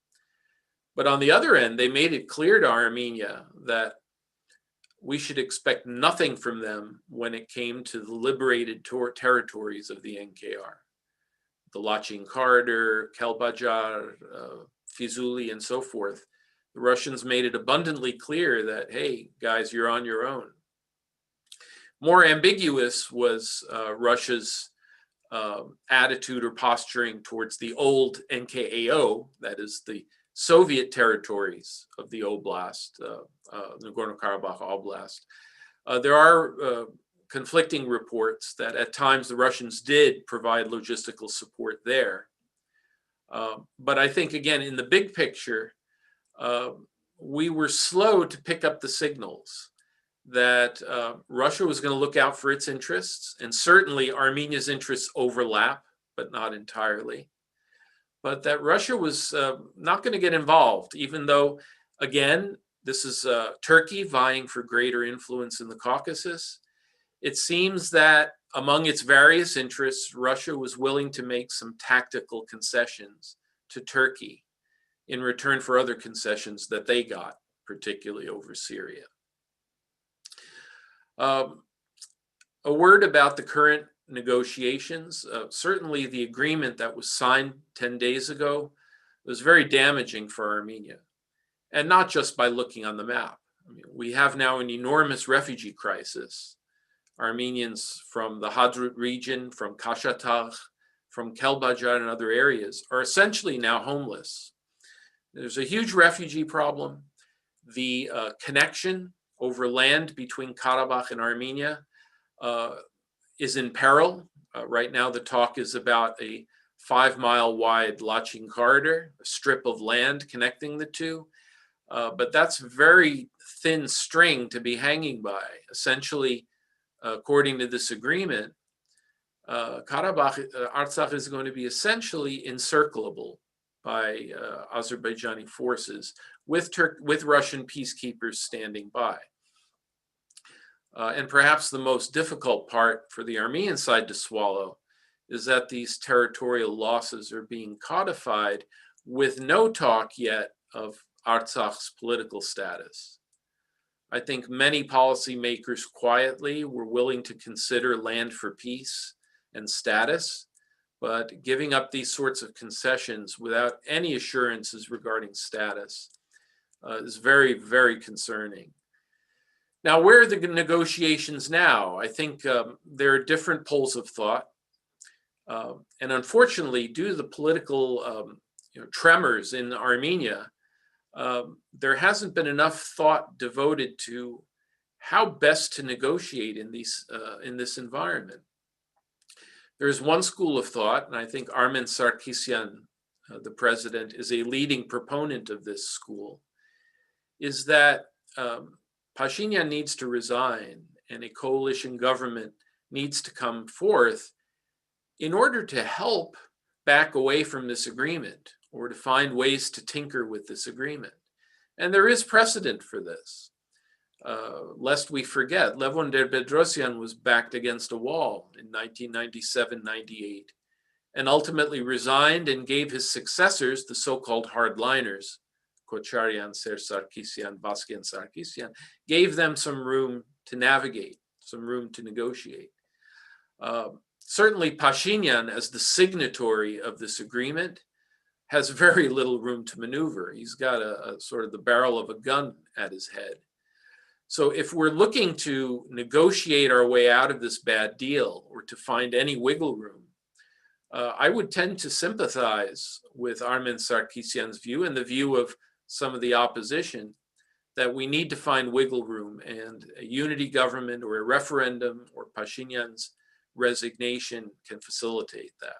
But on the other end, they made it clear to Armenia that we should expect nothing from them when it came to the liberated territories of the NKR. The Lachin corridor, Kelbajar, Fizuli, and so forth. The Russians made it abundantly clear that, hey, guys, you're on your own. More ambiguous was Russia's attitude or posturing towards the old NKAO, that is the Soviet territories of the Oblast, Nagorno-Karabakh Oblast. There are conflicting reports that at times the Russians did provide logistical support there. But I think, again, in the big picture, we were slow to pick up the signals that Russia was going to look out for its interests, and certainly Armenia's interests overlap, but not entirely. But that Russia was not going to get involved, even though, again, this is Turkey vying for greater influence in the Caucasus. It seems that among its various interests, Russia was willing to make some tactical concessions to Turkey in return for other concessions that they got, particularly over Syria. A word about the current negotiations. Certainly the agreement that was signed 10 days ago was very damaging for Armenia, and not just by looking on the map. I mean, we have now an enormous refugee crisis. Armenians from the Hadrut region, from Kashatagh, from Kelbajar and other areas are essentially now homeless. There's a huge refugee problem. The connection over land between Karabakh and Armenia is in peril. Right now, the talk is about a 5-mile wide Lachin corridor, a strip of land connecting the two. But that's a very thin string to be hanging by. Essentially, according to this agreement, Artsakh is going to be essentially encirclable by Azerbaijani forces with Russian peacekeepers standing by. And perhaps the most difficult part for the Armenian side to swallow is that these territorial losses are being codified with no talk yet of Artsakh's political status. I think many policymakers quietly were willing to consider land for peace and status, but giving up these sorts of concessions without any assurances regarding status is very, very concerning. Now, where are the negotiations now? I think there are different poles of thought. And unfortunately, due to the political tremors in Armenia, there hasn't been enough thought devoted to how best to negotiate in this environment. There's one school of thought, and I think Armen Sarkisyan, the president, is a leading proponent of this school, is that Pashinyan needs to resign and a coalition government needs to come forth in order to help back away from this agreement or to find ways to tinker with this agreement. And there is precedent for this. Lest we forget, Levon Ter-Bedrosian was backed against a wall in 1997-98 and ultimately resigned and gave his successors, the so-called hardliners, Kocharyan, Serge Sarkisyan, Vasky and Sarkisyan, gave them some room to navigate, some room to negotiate. Certainly Pashinyan, as the signatory of this agreement, has very little room to maneuver. He's got a sort of the barrel of a gun at his head. So if we're looking to negotiate our way out of this bad deal or to find any wiggle room, I would tend to sympathize with Armen Sarkisyan's view and the view of some of the opposition that we need to find wiggle room, and a unity government or a referendum or Pashinyan's resignation can facilitate that.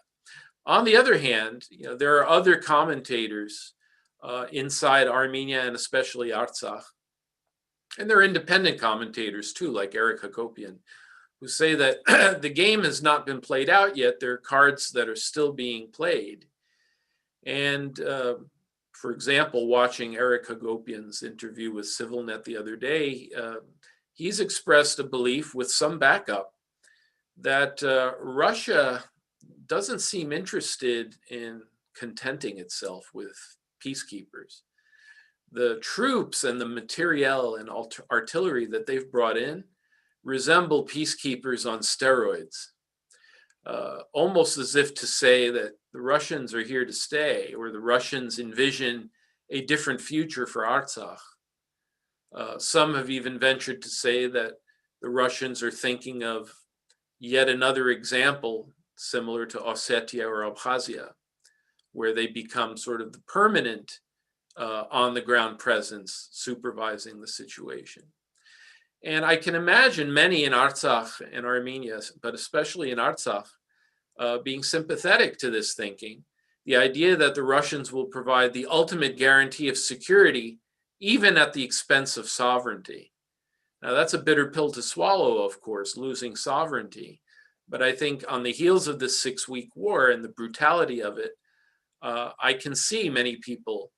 On the other hand, there are other commentators inside Armenia and especially Artsakh, and there are independent commentators too, like Eric Hagopian, who say that the game has not been played out yet. There are cards that are still being played. And for example, watching Eric Hagopian's interview with CivilNet the other day, he's expressed a belief with some backup that Russia doesn't seem interested in contenting itself with peacekeepers. The troops and the materiel and artillery that they've brought in resemble peacekeepers on steroids, almost as if to say that the Russians are here to stay, or the Russians envision a different future for Artsakh. Some have even ventured to say that the Russians are thinking of yet another example similar to Ossetia or Abkhazia, where they become sort of the permanent on-the-ground presence supervising the situation. And I can imagine many in Artsakh and Armenia, but especially in Artsakh, being sympathetic to this thinking. The idea that the Russians will provide the ultimate guarantee of security, even at the expense of sovereignty. Now, that's a bitter pill to swallow, of course, losing sovereignty. But I think on the heels of this 6-week war and the brutality of it, I can see many people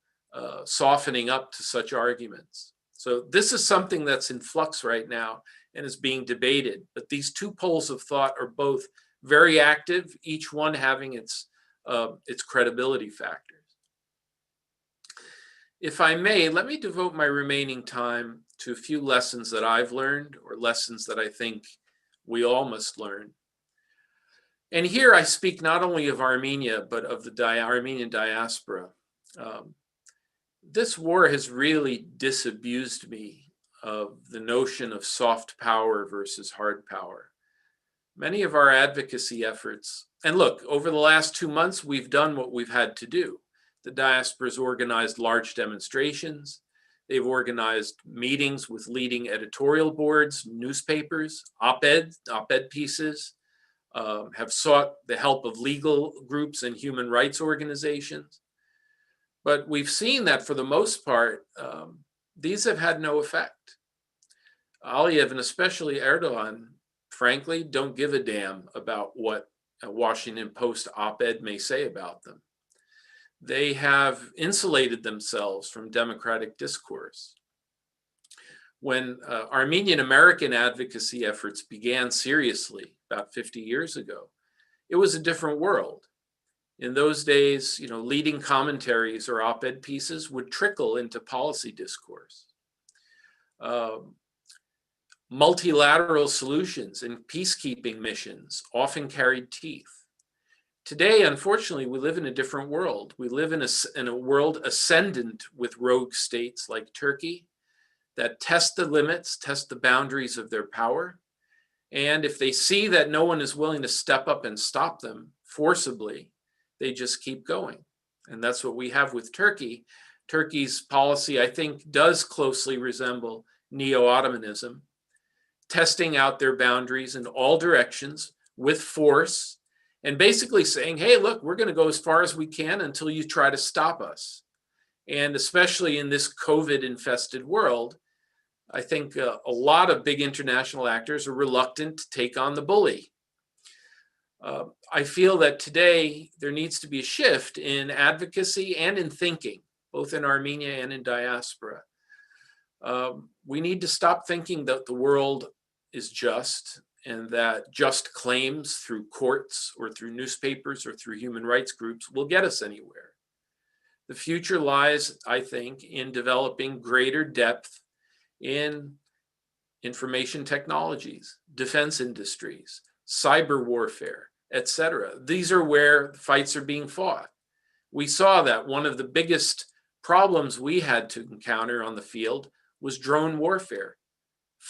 softening up to such arguments. So this is something that's in flux right now and is being debated. But these two poles of thought are both very active, each one having its credibility factors. If I may, let me devote my remaining time to a few lessons that I've learned, or lessons that I think we all must learn. And here I speak not only of Armenia, but of the Armenian diaspora. This war has really disabused me of the notion of soft power versus hard power. Many of our advocacy efforts, and look, over the last 2 months, we've done what we've had to do. The diaspora's organized large demonstrations. They've organized meetings with leading editorial boards, newspapers, op-ed pieces, have sought the help of legal groups and human rights organizations. But we've seen that for the most part, these have had no effect. Aliyev and especially Erdogan, frankly, don't give a damn about what a Washington Post op-ed may say about them. They have insulated themselves from democratic discourse. When Armenian American advocacy efforts began seriously about 50 years ago, it was a different world. In those days, leading commentaries or op-ed pieces would trickle into policy discourse. Multilateral solutions and peacekeeping missions often carried teeth. Today, unfortunately, we live in a different world. We live in a world ascendant with rogue states like Turkey that test the limits, test the boundaries of their power. And if they see that no one is willing to step up and stop them forcibly, they just keep going. And that's what we have with Turkey. Turkey's policy, I think, does closely resemble neo-Ottomanism, testing out their boundaries in all directions with force, and basically saying, hey, look, we're going to go as far as we can until you try to stop us. And especially in this COVID-infested world, I think a lot of big international actors are reluctant to take on the bully. I feel that today there needs to be a shift in advocacy and in thinking, both in Armenia and in diaspora. We need to stop thinking that the world is just, and that just claims through courts or through newspapers or through human rights groups will get us anywhere. The future lies, I think, in developing greater depth in information technologies, defense industries, cyber warfare, etc. These are where fights are being fought. We saw that one of the biggest problems we had to encounter on the field was drone warfare.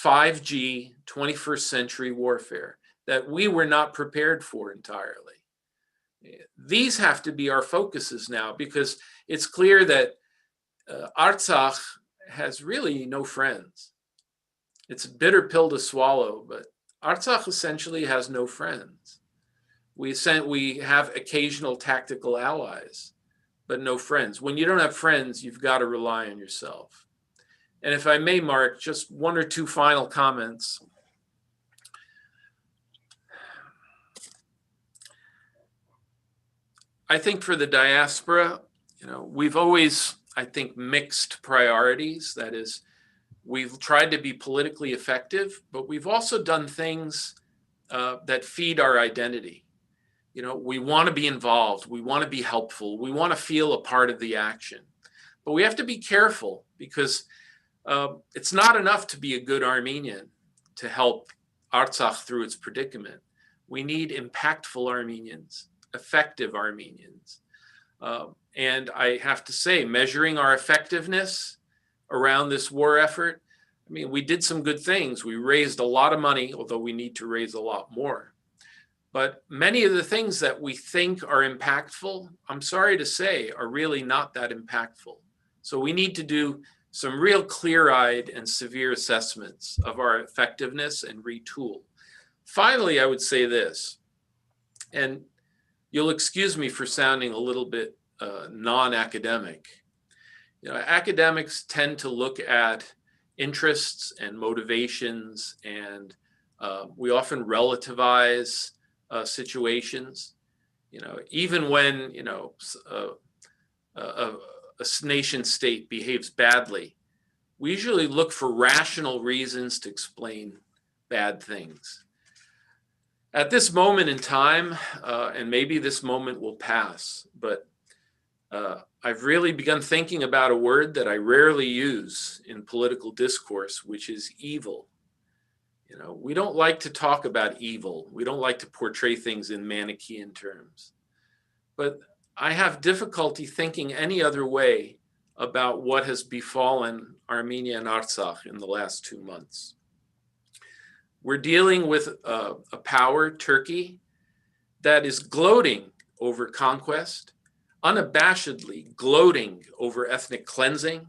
5G, 21st century warfare that we were not prepared for entirely. These have to be our focuses now, because it's clear that Artsakh has really no friends. It's a bitter pill to swallow, but Artsakh essentially has no friends. We have occasional tactical allies, but no friends. When you don't have friends, you've got to rely on yourself. And if I may, Mark, just one or two final comments. I think for the diaspora, we've always, I think, mixed priorities. That is, we've tried to be politically effective, but we've also done things that feed our identity. We want to be involved. We want to be helpful. We want to feel a part of the action. But we have to be careful, because it's not enough to be a good Armenian to help Artsakh through its predicament. We need impactful Armenians, effective Armenians. And I have to say, measuring our effectiveness around this war effort, we did some good things. We raised a lot of money, although we need to raise a lot more. But many of the things that we think are impactful, I'm sorry to say, are really not that impactful. So we need to do some real clear-eyed and severe assessments of our effectiveness and retool. Finally, I would say this, and you'll excuse me for sounding a little bit non-academic. You know, academics tend to look at interests and motivations, and we often relativize situations. You know, even when, you know, a nation state behaves badly, we usually look for rational reasons to explain bad things. At this moment in time, and maybe this moment will pass, but I've really begun thinking about a word that I rarely use in political discourse, which is evil. You know, we don't like to talk about evil. We don't like to portray things in Manichaean terms. But I have difficulty thinking any other way about what has befallen Armenia and Artsakh in the last 2 months. We're dealing with a power, Turkey, that is gloating over conquest, unabashedly gloating over ethnic cleansing,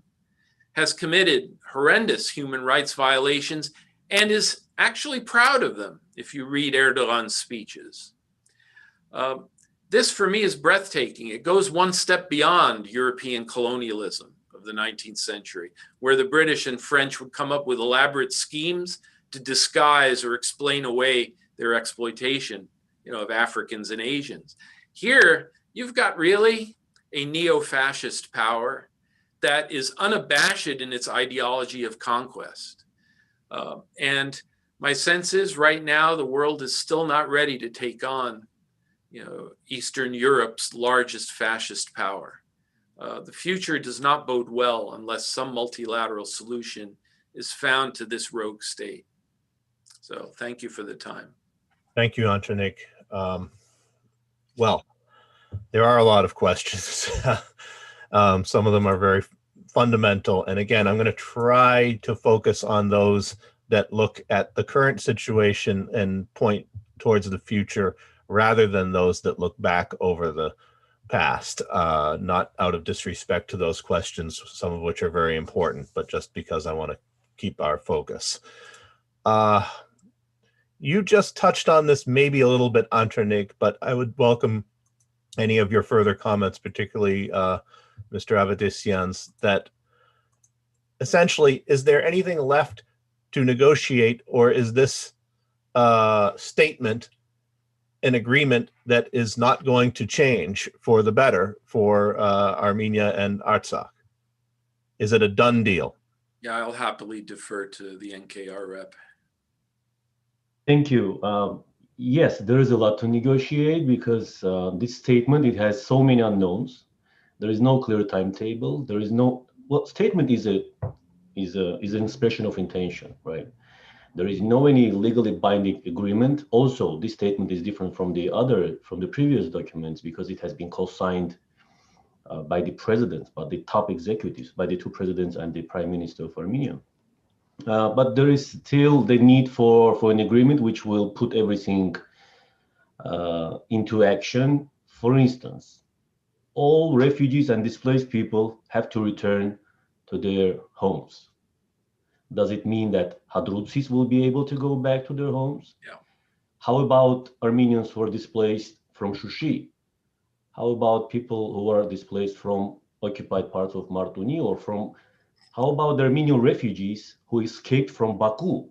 has committed horrendous human rights violations, and is actually proud of them, if you read Erdogan's speeches. This, for me, is breathtaking. It goes one step beyond European colonialism of the 19th century, where the British and French would come up with elaborate schemes to disguise or explain away their exploitation, you know, of Africans and Asians. Here, you've got really a neo-fascist power that is unabashed in its ideology of conquest. And my sense is right now the world is still not ready to take on, you know, Eastern Europe's largest fascist power. The future does not bode well unless some multilateral solution is found to this rogue state. So thank you for the time. Thank you, Antonik. Well, there are a lot of questions. Some of them are very fundamental. And again, I'm going to try to focus on those that look at the current situation and point towards the future rather than those that look back over the past, not out of disrespect to those questions, some of which are very important, but just because I want to keep our focus. You just touched on this maybe a little bit, Antonik, but I would welcome any of your further comments, particularly Mr. Avedissian's, that essentially, is there anything left to negotiate, or is this statement an agreement that is not going to change for the better for Armenia and Artsakh? Is it a done deal? Yeah, I'll happily defer to the NKR rep. Thank you. Yes, there is a lot to negotiate because this statement, it has so many unknowns. There is no clear timetable. There is no, well, statement is an expression of intention, right? There is no any legally binding agreement. Also, this statement is different from the previous documents because it has been co-signed by the president, by the top executives, by the two presidents and the prime minister of Armenia. But there is still the need for an agreement which will put everything into action. For instance, all refugees and displaced people have to return to their homes. Does it mean that Hadrutsis will be able to go back to their homes? Yeah. How about Armenians who are displaced from Shushi? How about people who are displaced from occupied parts of Martuni, or how about the Armenian refugees who escaped from Baku?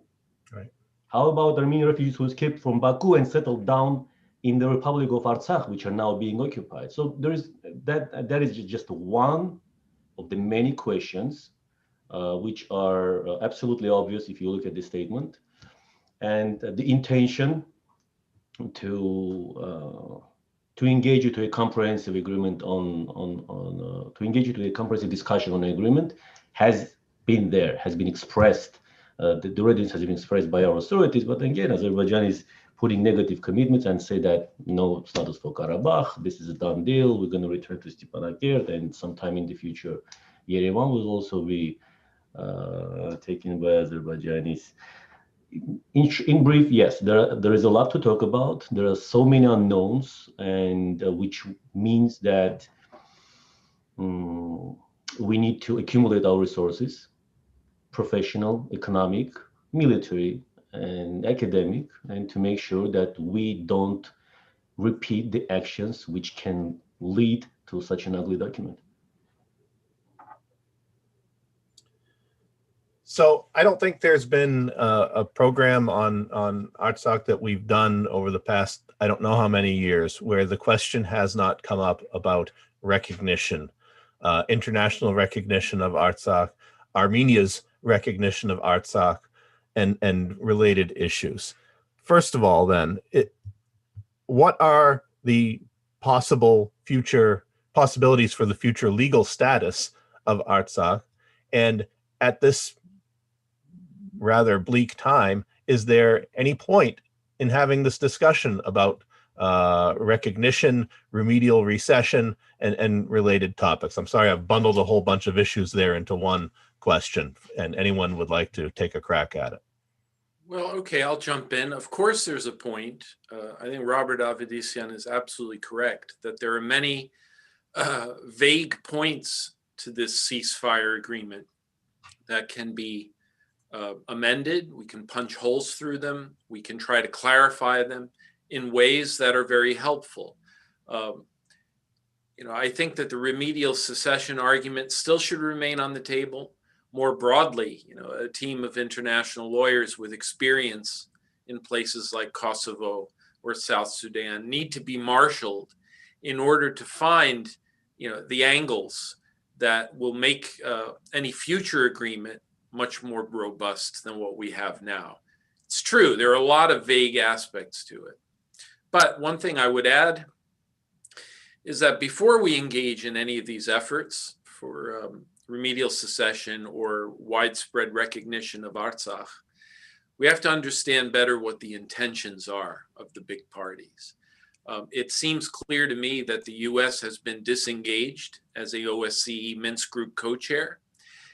Right. How about Armenian refugees who escaped from Baku and settled down in the Republic of Artsakh, which are now being occupied? So there is that is just one of the many questions which are absolutely obvious if you look at the statement, and the intention to engage into a comprehensive agreement to engage into a comprehensive discussion on an agreement has been there, has been expressed. The readiness has been expressed by our authorities, but again, Azerbaijan is putting negative commitments and say that no status for Karabakh, this is a done deal, we're going to return to Stepanakert, and sometime in the future, Yerevan will also be taken by Azerbaijanis. In brief, yes, there is a lot to talk about. There are so many unknowns, and which means that we need to accumulate our resources, professional, economic, military, and academic, and to make sure that we don't repeat the actions which can lead to such an ugly document. So I don't think there's been a program on Artsakh that we've done over the past, I don't know how many years, where the question has not come up about recognition, international recognition of Artsakh, Armenia's recognition of Artsakh, and related issues. First of all, then, what are the possibilities for the future legal status of Artsakh? And at this rather bleak time, is there any point in having this discussion about recognition, remedial recession, and related topics? I'm sorry, I've bundled a whole bunch of issues there into one question, and anyone would like to take a crack at it. Well, okay, I'll jump in. Of course, there's a point. I think Robert Avedisian is absolutely correct that there are many vague points to this ceasefire agreement that can be amended. We can punch holes through them. We can try to clarify them in ways that are very helpful. I think that the remedial secession argument still should remain on the table. More broadly, a team of international lawyers with experience in places like Kosovo or South Sudan need to be marshaled in order to find, the angles that will make any future agreement much more robust than what we have now. It's true, there are a lot of vague aspects to it. But one thing I would add is that before we engage in any of these efforts for remedial secession or widespread recognition of Artsakh, we have to understand better what the intentions are of the big parties. It seems clear to me that the US has been disengaged as a OSCE Minsk Group co-chair.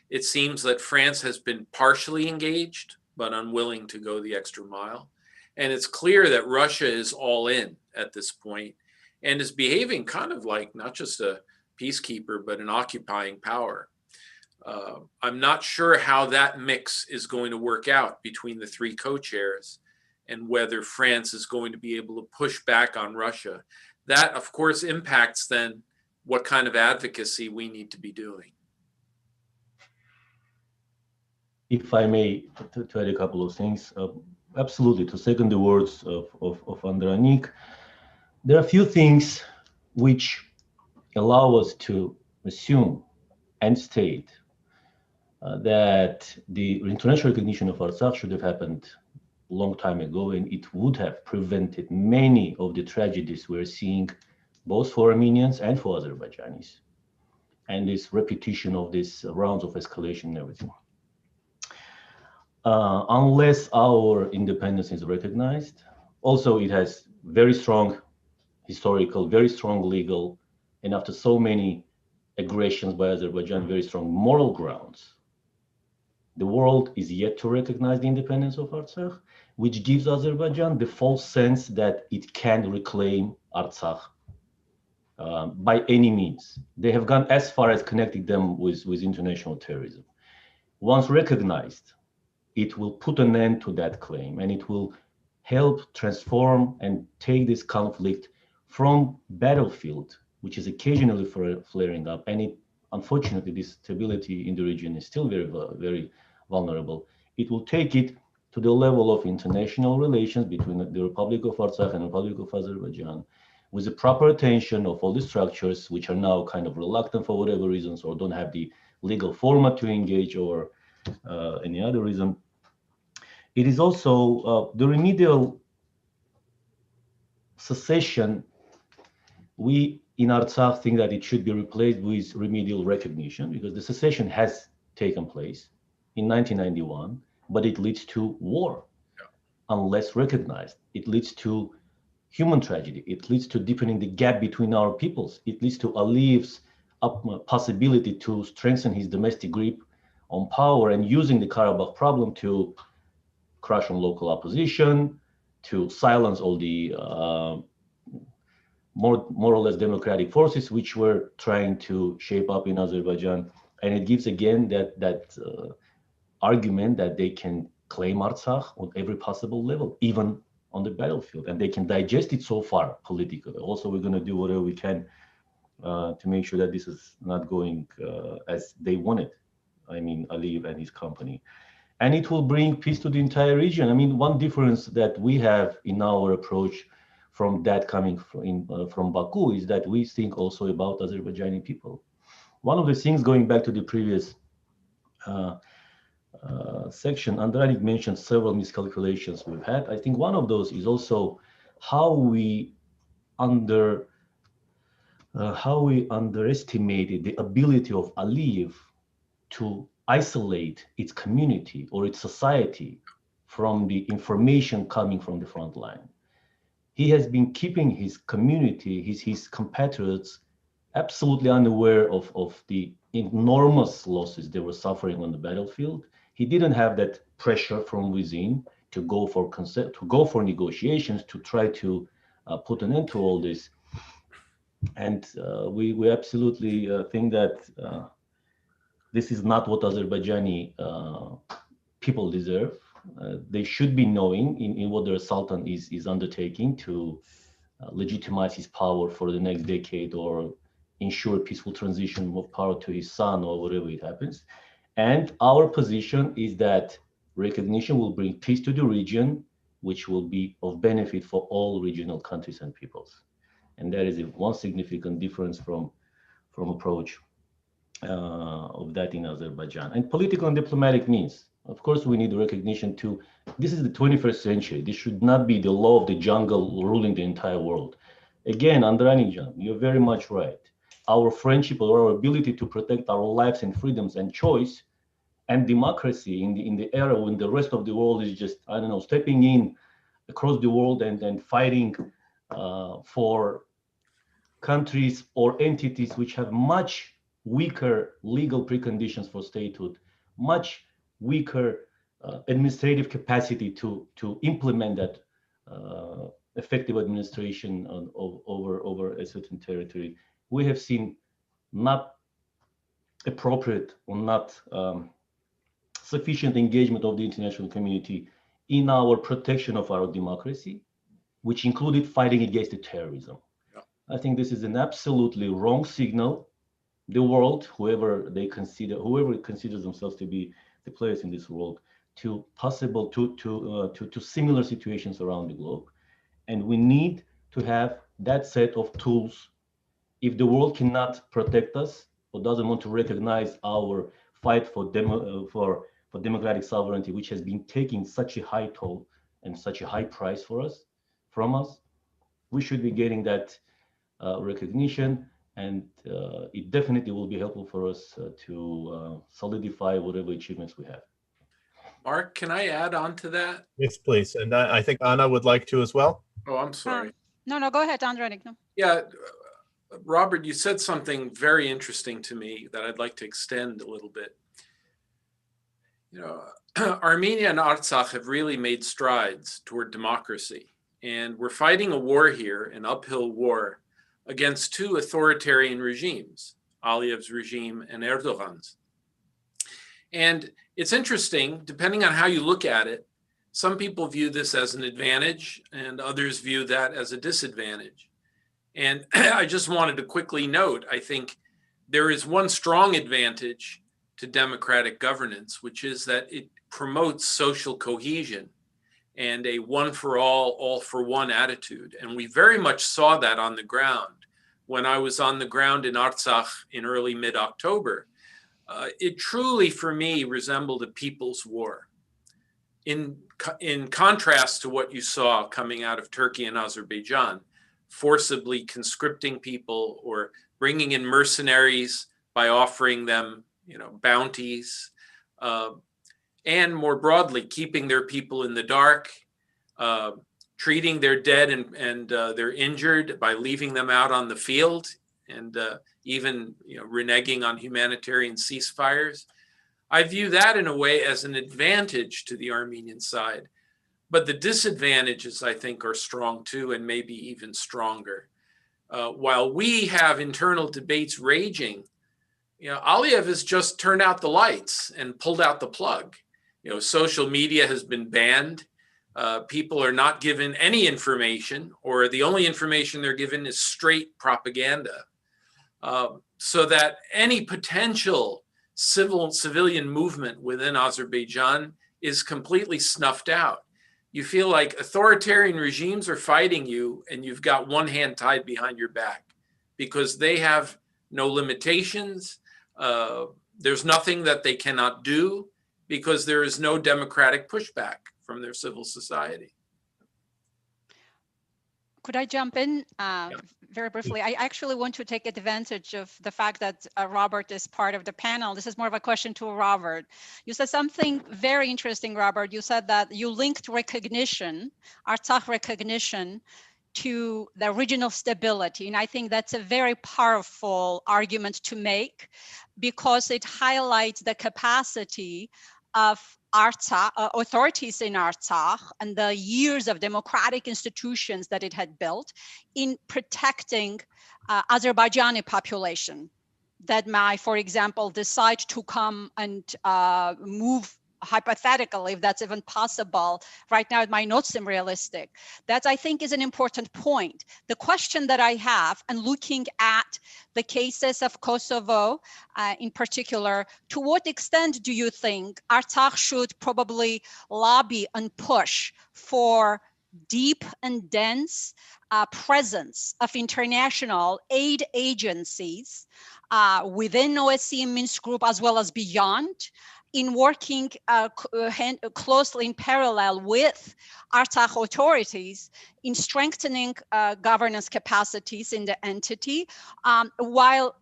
It seems that France has been partially engaged, but unwilling to go the extra mile. And it's clear that Russia is all in at this point and is behaving kind of like not just a peacekeeper, but an occupying power. I'm not sure how that mix is going to work out between the three co-chairs and whether France is going to be able to push back on Russia. That, of course, impacts then what kind of advocacy we need to be doing. If I may, to add a couple of things, absolutely, to second the words of Andranik, there are a few things which allow us to assume and state that the international recognition of Artsakh should have happened a long time ago, and it would have prevented many of the tragedies we're seeing, both for Armenians and for Azerbaijanis, and this repetition of these rounds of escalation and everything. Unless our independence is recognized, also it has very strong historical, very strong legal, and after so many aggressions by Azerbaijan, very strong moral grounds. The world is yet to recognize the independence of Artsakh, which gives Azerbaijan the false sense that it can reclaim Artsakh by any means. They have gone as far as connecting them with international terrorism. Once recognized, it will put an end to that claim, and it will help transform and take this conflict from battlefield, which is occasionally flaring up, and unfortunately, this stability in the region is still very, very vulnerable. It will take it to the level of international relations between the Republic of Artsakh and the Republic of Azerbaijan, with the proper attention of all the structures which are now kind of reluctant for whatever reasons, or don't have the legal format to engage, or any other reason. It is also the remedial secession. We in Artsakh think that it should be replaced with remedial recognition, because the secession has taken place in 1991, but it leads to war unless recognized. It leads to human tragedy. It leads to deepening the gap between our peoples. It leads to Aliyev's possibility to strengthen his domestic grip on power and using the Karabakh problem to crush on local opposition, to silence all the more or less democratic forces which were trying to shape up in Azerbaijan. And it gives again that argument that they can claim Artsakh on every possible level, even on the battlefield, and they can digest it so far politically. Also, we're going to do whatever we can to make sure that this is not going as they want it. I mean, Aliyev and his company. And it will bring peace to the entire region. I mean, one difference that we have in our approach from that coming from Baku is that we think also about Azerbaijani people. One of the things, going back to the previous section, Andranik mentioned several miscalculations we've had. I think one of those is also how we underestimated the ability of Aliyev to isolate its community or its society from the information coming from the front line. He has been keeping his community, his compatriots, absolutely unaware of the enormous losses they were suffering on the battlefield. He didn't have that pressure from within to go for consent, to go for negotiations, to try to put an end to all this. And we absolutely think that this is not what Azerbaijani people deserve. They should be knowing in what their Sultan is undertaking to legitimize his power for the next decade or ensure peaceful transition of power to his son or whatever it happens. And our position is that recognition will bring peace to the region, which will be of benefit for all regional countries and peoples. And that is one significant difference from approach of that in Azerbaijan. And political and diplomatic means. Of course, we need recognition too. This is the 21st century. This should not be the law of the jungle ruling the entire world. Again, Andranikjan, you're very much right. Our friendship or our ability to protect our lives and freedoms and choice and democracy in the era when the rest of the world is just, I don't know, stepping in across the world and fighting for countries or entities which have much weaker legal preconditions for statehood, much weaker administrative capacity to implement that effective administration over a certain territory. We have seen not appropriate or not sufficient engagement of the international community in our protection of our democracy, which included fighting against the terrorism. Yeah. I think this is an absolutely wrong signal. The world, whoever considers themselves to be the players in this world, to similar situations around the globe, and we need to have that set of tools. If the world cannot protect us or doesn't want to recognize our fight for democratic sovereignty, which has been taking such a high toll and such a high price from us, we should be getting that recognition. And it definitely will be helpful for us to solidify whatever achievements we have. Mark, can I add on to that? Yes, please. And I think Anna would like to as well. Oh, I'm sorry. No, go ahead, Andranik. No. Yeah, Robert, you said something very interesting to me that I'd like to extend a little bit. You know, Armenia and Artsakh have really made strides toward democracy. And we're fighting a war here, an uphill war, against two authoritarian regimes, Aliyev's regime and Erdogan's. And it's interesting, depending on how you look at it, some people view this as an advantage and others view that as a disadvantage. And I just wanted to quickly note, I think there is one strong advantage to democratic governance, which is that it promotes social cohesion and a one for all for one attitude. And we very much saw that on the ground. When I was on the ground in Artsakh in early mid-October, it truly, for me, resembled a people's war. In contrast to what you saw coming out of Turkey and Azerbaijan, forcibly conscripting people or bringing in mercenaries by offering them, bounties, and more broadly, keeping their people in the dark, treating their dead and their injured by leaving them out on the field, and even reneging on humanitarian ceasefires. I view that in a way as an advantage to the Armenian side. But the disadvantages, I think, are strong too, and maybe even stronger. While we have internal debates raging, Aliyev has just turned out the lights and pulled out the plug. Social media has been banned. People are not given any information, or the only information they're given is straight propaganda. So that any potential civilian movement within Azerbaijan is completely snuffed out. You feel like authoritarian regimes are fighting you, and you've got one hand tied behind your back because they have no limitations. There's nothing that they cannot do because there is no democratic pushback from their civil society. Could I jump in very briefly? I actually want to take advantage of the fact that Robert is part of the panel. This is more of a question to Robert. You said something very interesting, Robert. You said that you linked recognition, Artsakh recognition, to the regional stability. And I think that's a very powerful argument to make because it highlights the capacity of Artsakh, authorities in Artsakh and the years of democratic institutions that it had built in protecting Azerbaijani population that might, for example, decide to come and move hypothetically, if that's even possible. Right now, it might not seem realistic. That, I think, is an important point. The question that I have, and looking at the cases of Kosovo in particular, to what extent do you think Artsakh should probably lobby and push for deep and dense presence of international aid agencies within OSCE Minsk Group as well as beyond, in working closely in parallel with Artsakh authorities in strengthening governance capacities in the entity, while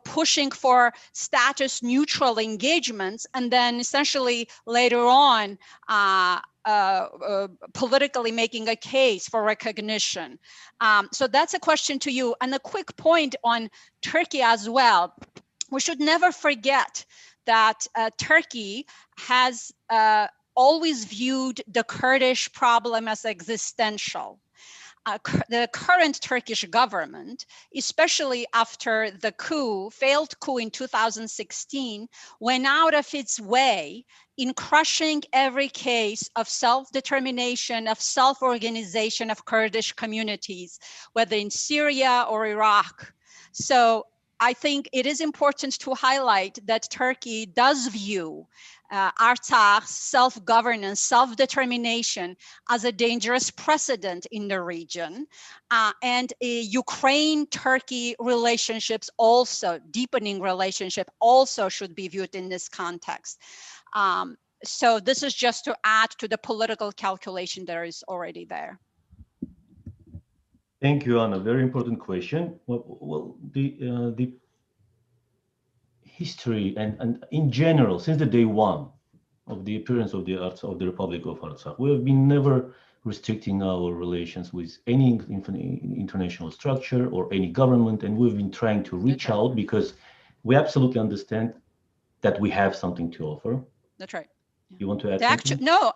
pushing for status neutral engagements, and then essentially later on politically making a case for recognition. So that's a question to you. And a quick point on Turkey as well. We should never forget that Turkey has always viewed the Kurdish problem as existential. The current Turkish government, especially after the failed coup in 2016, went out of its way in crushing every case of self-determination, of self-organization of Kurdish communities, whether in Syria or Iraq. So I think it is important to highlight that Turkey does view Artsakh's self-governance, self-determination as a dangerous precedent in the region. And Ukraine-Turkey relationships also, deepening relationship also should be viewed in this context. So this is just to add to the political calculation that is already there. Thank you, Anna. Very important question. Well, the history and in general, since the day one of the appearance of the Republic of Artsakh, we have been never restricting our relations with any international structure or any government, and we've been trying to reach out because we absolutely understand that we have something to offer. That's right. You want to add something? No.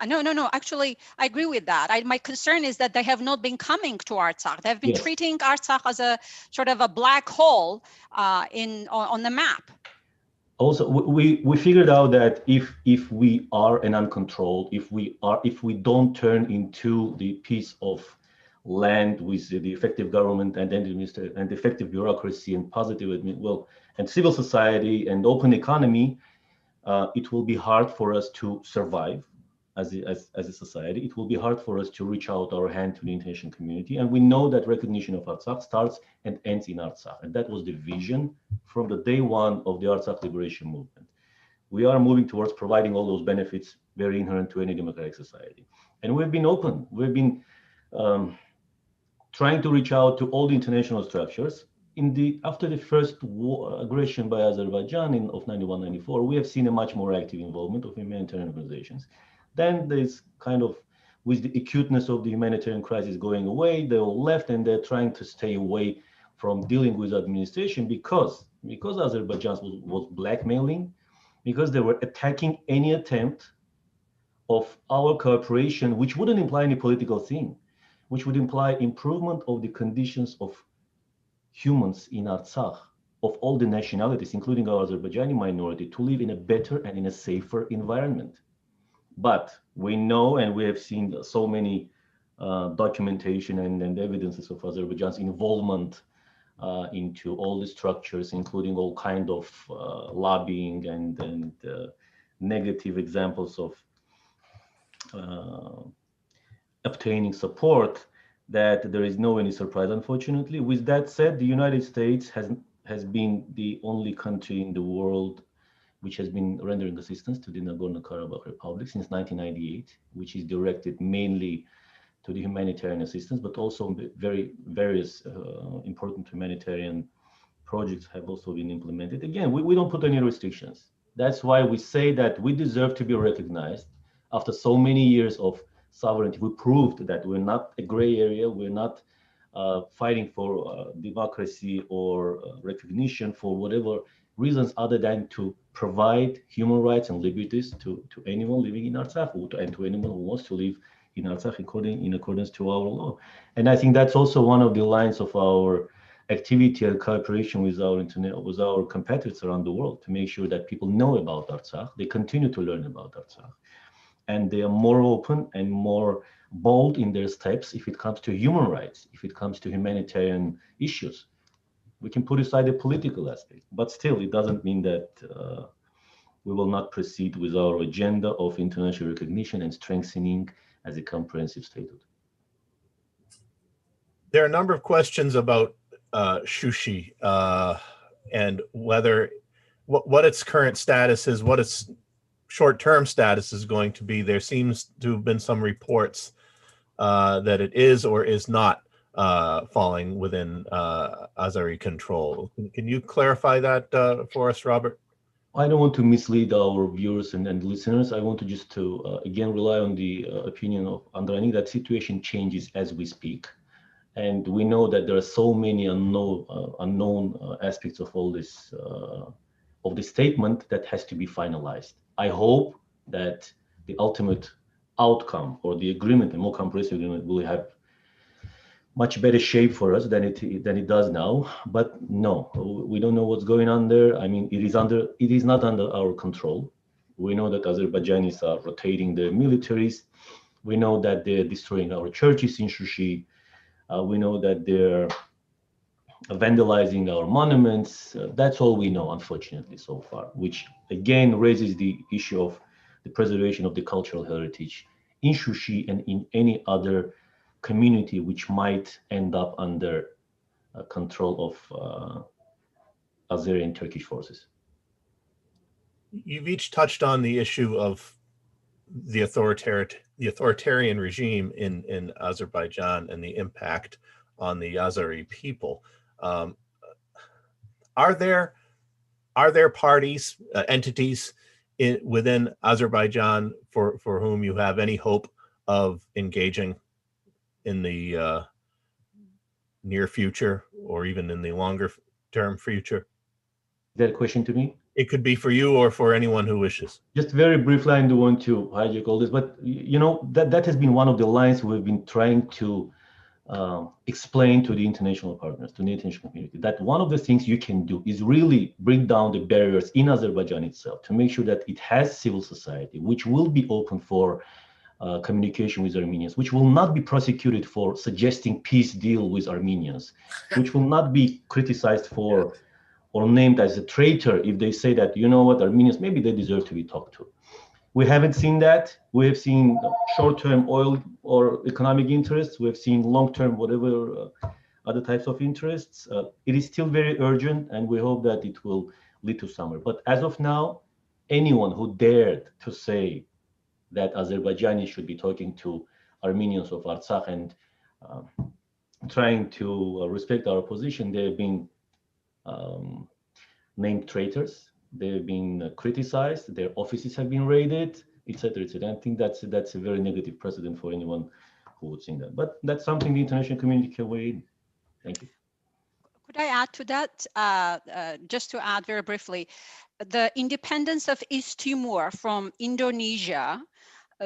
Actually, I agree with that. My concern is that they have not been coming to Artsakh. They have been treating Artsakh as a sort of a black hole on the map. Also, we figured out that if we are an uncontrolled, if we don't turn into the piece of land with the effective government and effective bureaucracy and positive and civil society and open economy, it will be hard for us to survive as a society. It will be hard for us to reach out our hand to the international community. And we know that recognition of Artsakh starts and ends in Artsakh. And that was the vision from the day one of the Artsakh liberation movement. We are moving towards providing all those benefits very inherent to any democratic society. And we've been open. We've been trying to reach out to all the international structures. After the first aggression by Azerbaijan of 91-94, we have seen a much more active involvement of humanitarian organizations. Then there's kind of, with the acuteness of the humanitarian crisis going away, they all left and they're trying to stay away from dealing with administration because Azerbaijan was blackmailing, because they were attacking any attempt of our cooperation, which wouldn't imply any political thing, which would imply improvement of the conditions of humans in Artsakh of all the nationalities, including our Azerbaijani minority, to live in a better and in a safer environment. But we know, and we have seen so many documentation and evidences of Azerbaijan's involvement into all the structures, including all kind of lobbying and negative examples of obtaining support, that there is no any surprise, unfortunately. With that said, the United States has been the only country in the world which has been rendering assistance to the Nagorno-Karabakh Republic since 1998, which is directed mainly to the humanitarian assistance, but also various important humanitarian projects have also been implemented. Again, we don't put any restrictions. That's why we say that we deserve to be recognized. After so many years of sovereignty, we proved that we're not a gray area. We're not fighting for democracy or recognition for whatever reasons other than to provide human rights and liberties to anyone living in Artsakh, and to anyone who wants to live in Artsakh in accordance to our law. And I think that's also one of the lines of our activity and cooperation with our competitors around the world, to make sure that people know about Artsakh, they continue to learn about Artsakh, and they are more open and more bold in their steps if it comes to human rights, if it comes to humanitarian issues. We can put aside the political aspect, but still it doesn't mean that we will not proceed with our agenda of international recognition and strengthening as a comprehensive statehood. There are a number of questions about Shushi and what its current status is, what its short-term status is going to be. There seems to have been some reports that it is or is not falling within Azeri control. Can you clarify that for us, Robert? I don't want to mislead our viewers and listeners. I want to just to again rely on the opinion of Andranik that situation changes as we speak. And we know that there are so many unknown aspects of all this, of the statement that has to be finalized. I hope that the ultimate outcome or the agreement, the more comprehensive agreement, will have much better shape for us than it does now. But no, we don't know what's going on there. I mean, it is not under our control. We know that Azerbaijanis are rotating their militaries. We know that they're destroying our churches in Shushi. We know that they're vandalizing our monuments. That's all we know, unfortunately, so far, which again raises the issue of the preservation of the cultural heritage in Shushi and in any other community which might end up under control of Azeri and Turkish forces. You've each touched on the issue of the authoritarian regime in Azerbaijan and the impact on the Azeri people. Are there parties, entities within Azerbaijan for whom you have any hope of engaging in the near future or even in the longer term future? Is that a question to me? It could be for you or for anyone who wishes. Just very briefly, I don't want to hijack all this, but you know that has been one of the lines we've been trying to explain to the international partners, to the international community, that one of the things you can do is really bring down the barriers in Azerbaijan itself to make sure that it has civil society, which will be open for communication with Armenians, which will not be prosecuted for suggesting peace deal with Armenians, which will not be criticized for or named as a traitor if they say that, you know what, Armenians, maybe they deserve to be talked to. We haven't seen that. We have seen short-term oil or economic interests. We have seen long-term whatever other types of interests. It is still very urgent, and we hope that it will lead to summer. But as of now, anyone who dared to say that Azerbaijanis should be talking to Armenians of Artsakh and trying to respect our position, they have been named traitors. They've been criticized. Their offices have been raided, etc., etc. I think that's a very negative precedent for anyone who would think that. But that's something the international community can weigh in. Thank you. Could I add to that? Just to add very briefly, the independence of East Timor from Indonesia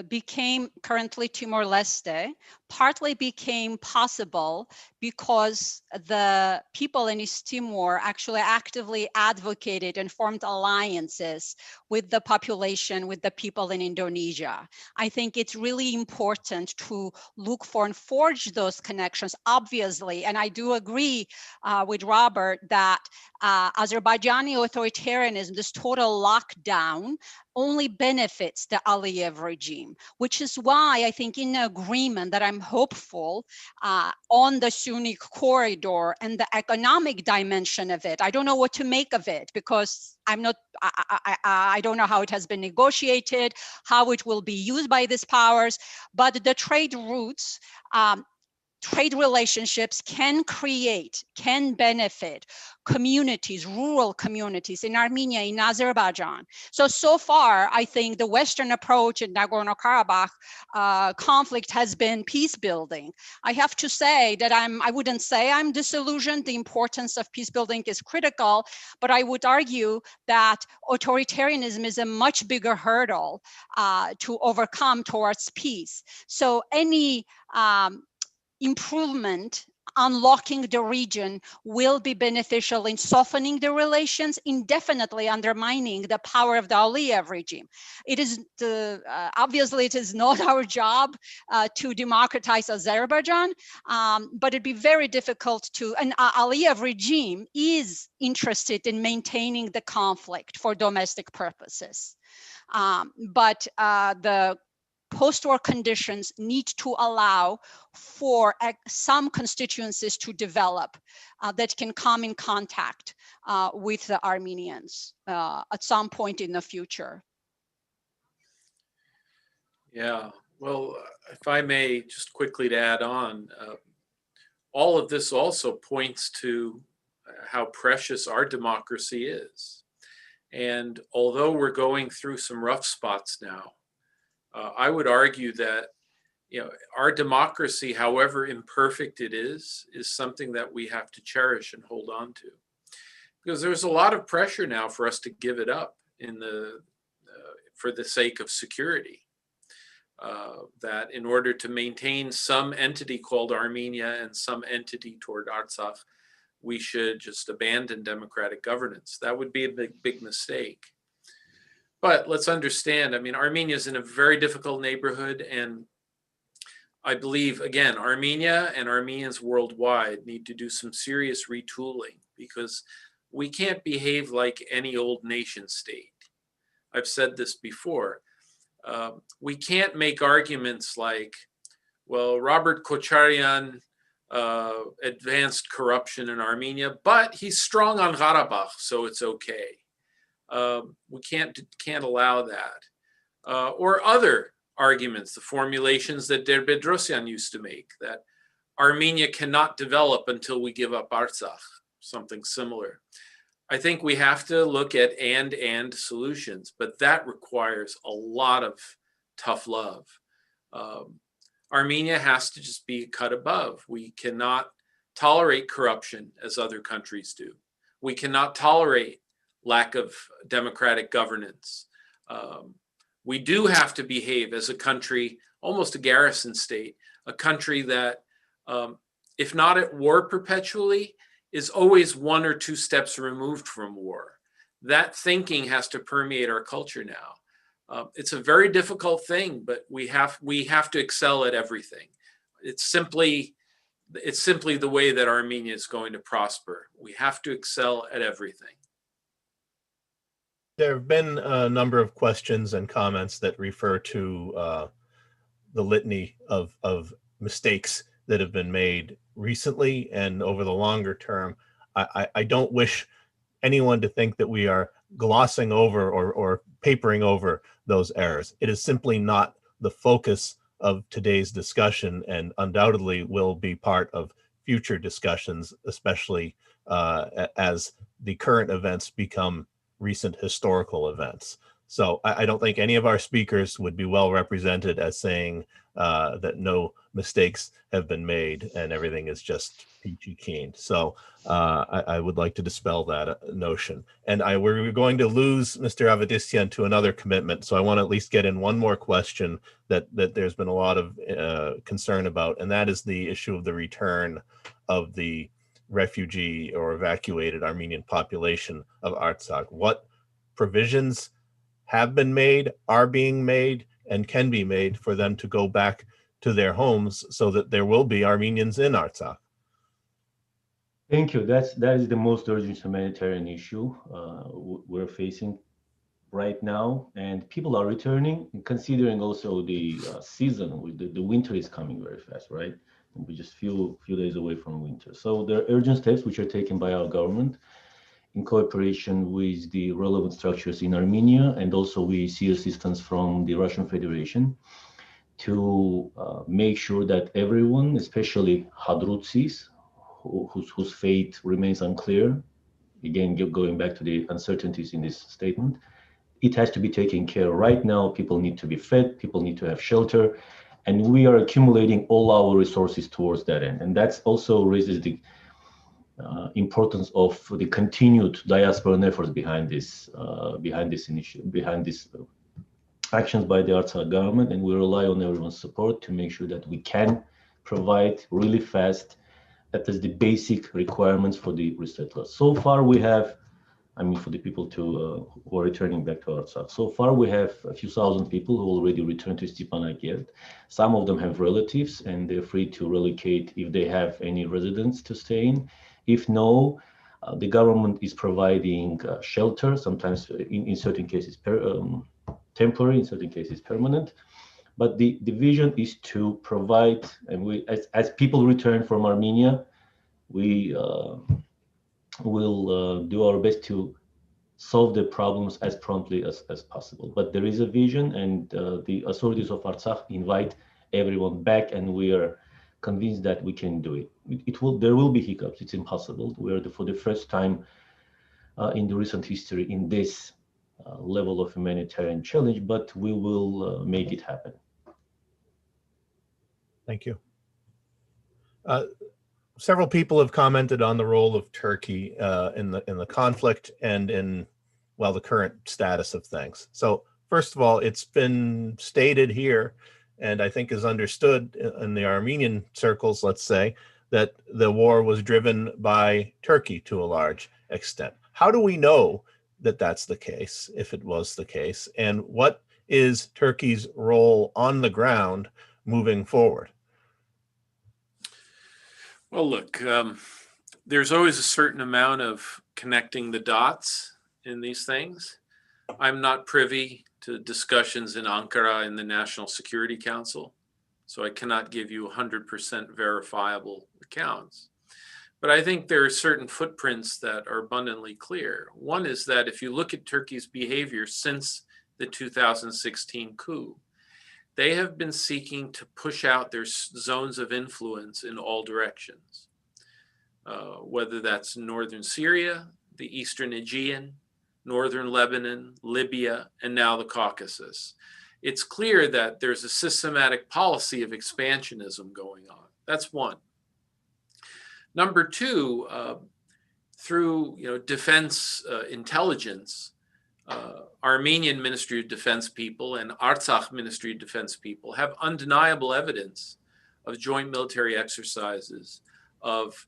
became currently Timor-Leste, partly became possible because the people in East Timor actually actively advocated and formed alliances with the population, with the people in Indonesia. I think it's really important to look for and forge those connections, obviously. And I do agree with Robert that Azerbaijani authoritarianism, this total lockdown, only benefits the Aliyev regime, which is why I think in agreement that I'm hopeful on the Sunni corridor and the economic dimension of it. I don't know what to make of it because I don't know how it has been negotiated, how it will be used by these powers, but the trade routes, trade relationships can benefit communities, rural communities in Armenia, in Azerbaijan. So far, I think the Western approach in Nagorno-Karabakh conflict has been peace building. I have to say that I wouldn't say I'm disillusioned. The importance of peace building is critical, but I would argue that authoritarianism is a much bigger hurdle to overcome towards peace. So any improvement, unlocking the region will be beneficial in softening the relations, indefinitely undermining the power of the Aliyev regime. It is obviously it is not our job to democratize Azerbaijan, but it'd be very difficult to, and Aliyev regime is interested in maintaining the conflict for domestic purposes. But the post-war conditions need to allow for some constituencies to develop that can come in contact with the Armenians at some point in the future. Yeah, well, if I may just quickly to add on, all of this also points to how precious our democracy is. And although we're going through some rough spots now, I would argue that our democracy, however imperfect it is something that we have to cherish and hold on to, because there's a lot of pressure now for us to give it up for the sake of security. That in order to maintain some entity called Armenia and some entity toward Artsakh, we should just abandon democratic governance. That would be a big mistake. But let's understand, I mean, Armenia is in a very difficult neighborhood, and I believe, again, Armenia and Armenians worldwide need to do some serious retooling, because we can't behave like any old nation state. I've said this before. We can't make arguments like, well, Robert Kocharyan advanced corruption in Armenia, but he's strong on Karabakh, so it's okay. We can't allow that. Or other arguments, the formulations that Bedrosian used to make, that Armenia cannot develop until we give up Artsakh, something similar. I think we have to look at and solutions, but that requires a lot of tough love. Armenia has to just be cut above. We cannot tolerate corruption as other countries do. We cannot tolerate lack of democratic governance. We do have to behave as a country, almost a garrison state, a country that, if not at war perpetually, is always 1 or 2 steps removed from war. That thinking has to permeate our culture now. It's a very difficult thing, but we have to excel at everything. It's simply the way that Armenia is going to prosper. We have to excel at everything. There have been a number of questions and comments that refer to the litany of mistakes that have been made recently and over the longer term. I don't wish anyone to think that we are glossing over or papering over those errors. It is simply not the focus of today's discussion, and undoubtedly will be part of future discussions, especially as the current events become recent historical events. So I don't think any of our speakers would be well represented as saying that no mistakes have been made and everything is just peachy keen. So I would like to dispel that notion. And we're going to lose Mr. Avedissian to another commitment. So I want to at least get in one more question that there's been a lot of concern about, and that is the issue of the return of the refugee or evacuated Armenian population of Artsakh. What provisions have been made, are being made, and can be made for them to go back to their homes so that there will be Armenians in Artsakh? Thank you. That is the most urgent humanitarian issue we're facing right now, and people are returning, considering also the season. The winter is coming very fast, right? And we're just few days away from winter. So there are urgent steps which are taken by our government in cooperation with the relevant structures in Armenia, and also we see assistance from the Russian Federation to make sure that everyone, especially Hadrutsis, whose fate remains unclear, again, going back to the uncertainties in this statement, it has to be taken care of. Right now, people need to be fed, people need to have shelter, and we are accumulating all our resources towards that end. And that also raises the importance of the continued diasporan efforts behind this initiative, behind this actions by the Artsakh government, and we rely on everyone's support to make sure that we can provide really fast, that is the basic requirements for the resettlers. So far we have, I mean, for the people who are returning back to Artsakh, so far we have a few thousand people who already returned to Stepanakert. Some of them have relatives and they're free to relocate if they have any residence to stay in. If no, the government is providing shelter, sometimes in certain cases temporary, in certain cases permanent. But the vision is to provide, and we, as people return from Armenia, we will do our best to solve the problems as promptly as possible. But there is a vision, and the authorities of Artsakh invite everyone back, and we are convinced that we can do it. There will be hiccups. It's impossible. We are for the first time in the recent history in this level of humanitarian challenge, but we will make it happen. Thank you. Several people have commented on the role of Turkey in the conflict and in, well, the current status of things. So first of all, it's been stated here, and I think is understood in the Armenian circles, let's say, that the war was driven by Turkey to a large extent. How do we know that that's the case, if it was the case? And what is Turkey's role on the ground moving forward? Well, look, there's always a certain amount of connecting the dots in these things. I'm not privy to discussions in Ankara in the National Security Council, so I cannot give you 100% verifiable accounts. But I think there are certain footprints that are abundantly clear. One is that if you look at Turkey's behavior since the 2016 coup, they have been seeking to push out their zones of influence in all directions, whether that's northern Syria, the eastern Aegean, northern Lebanon, Libya, and now the Caucasus. It's clear that there's a systematic policy of expansionism going on. That's one. Number two, through defense intelligence, Armenian Ministry of Defense people and Artsakh Ministry of Defense people have undeniable evidence of joint military exercises, of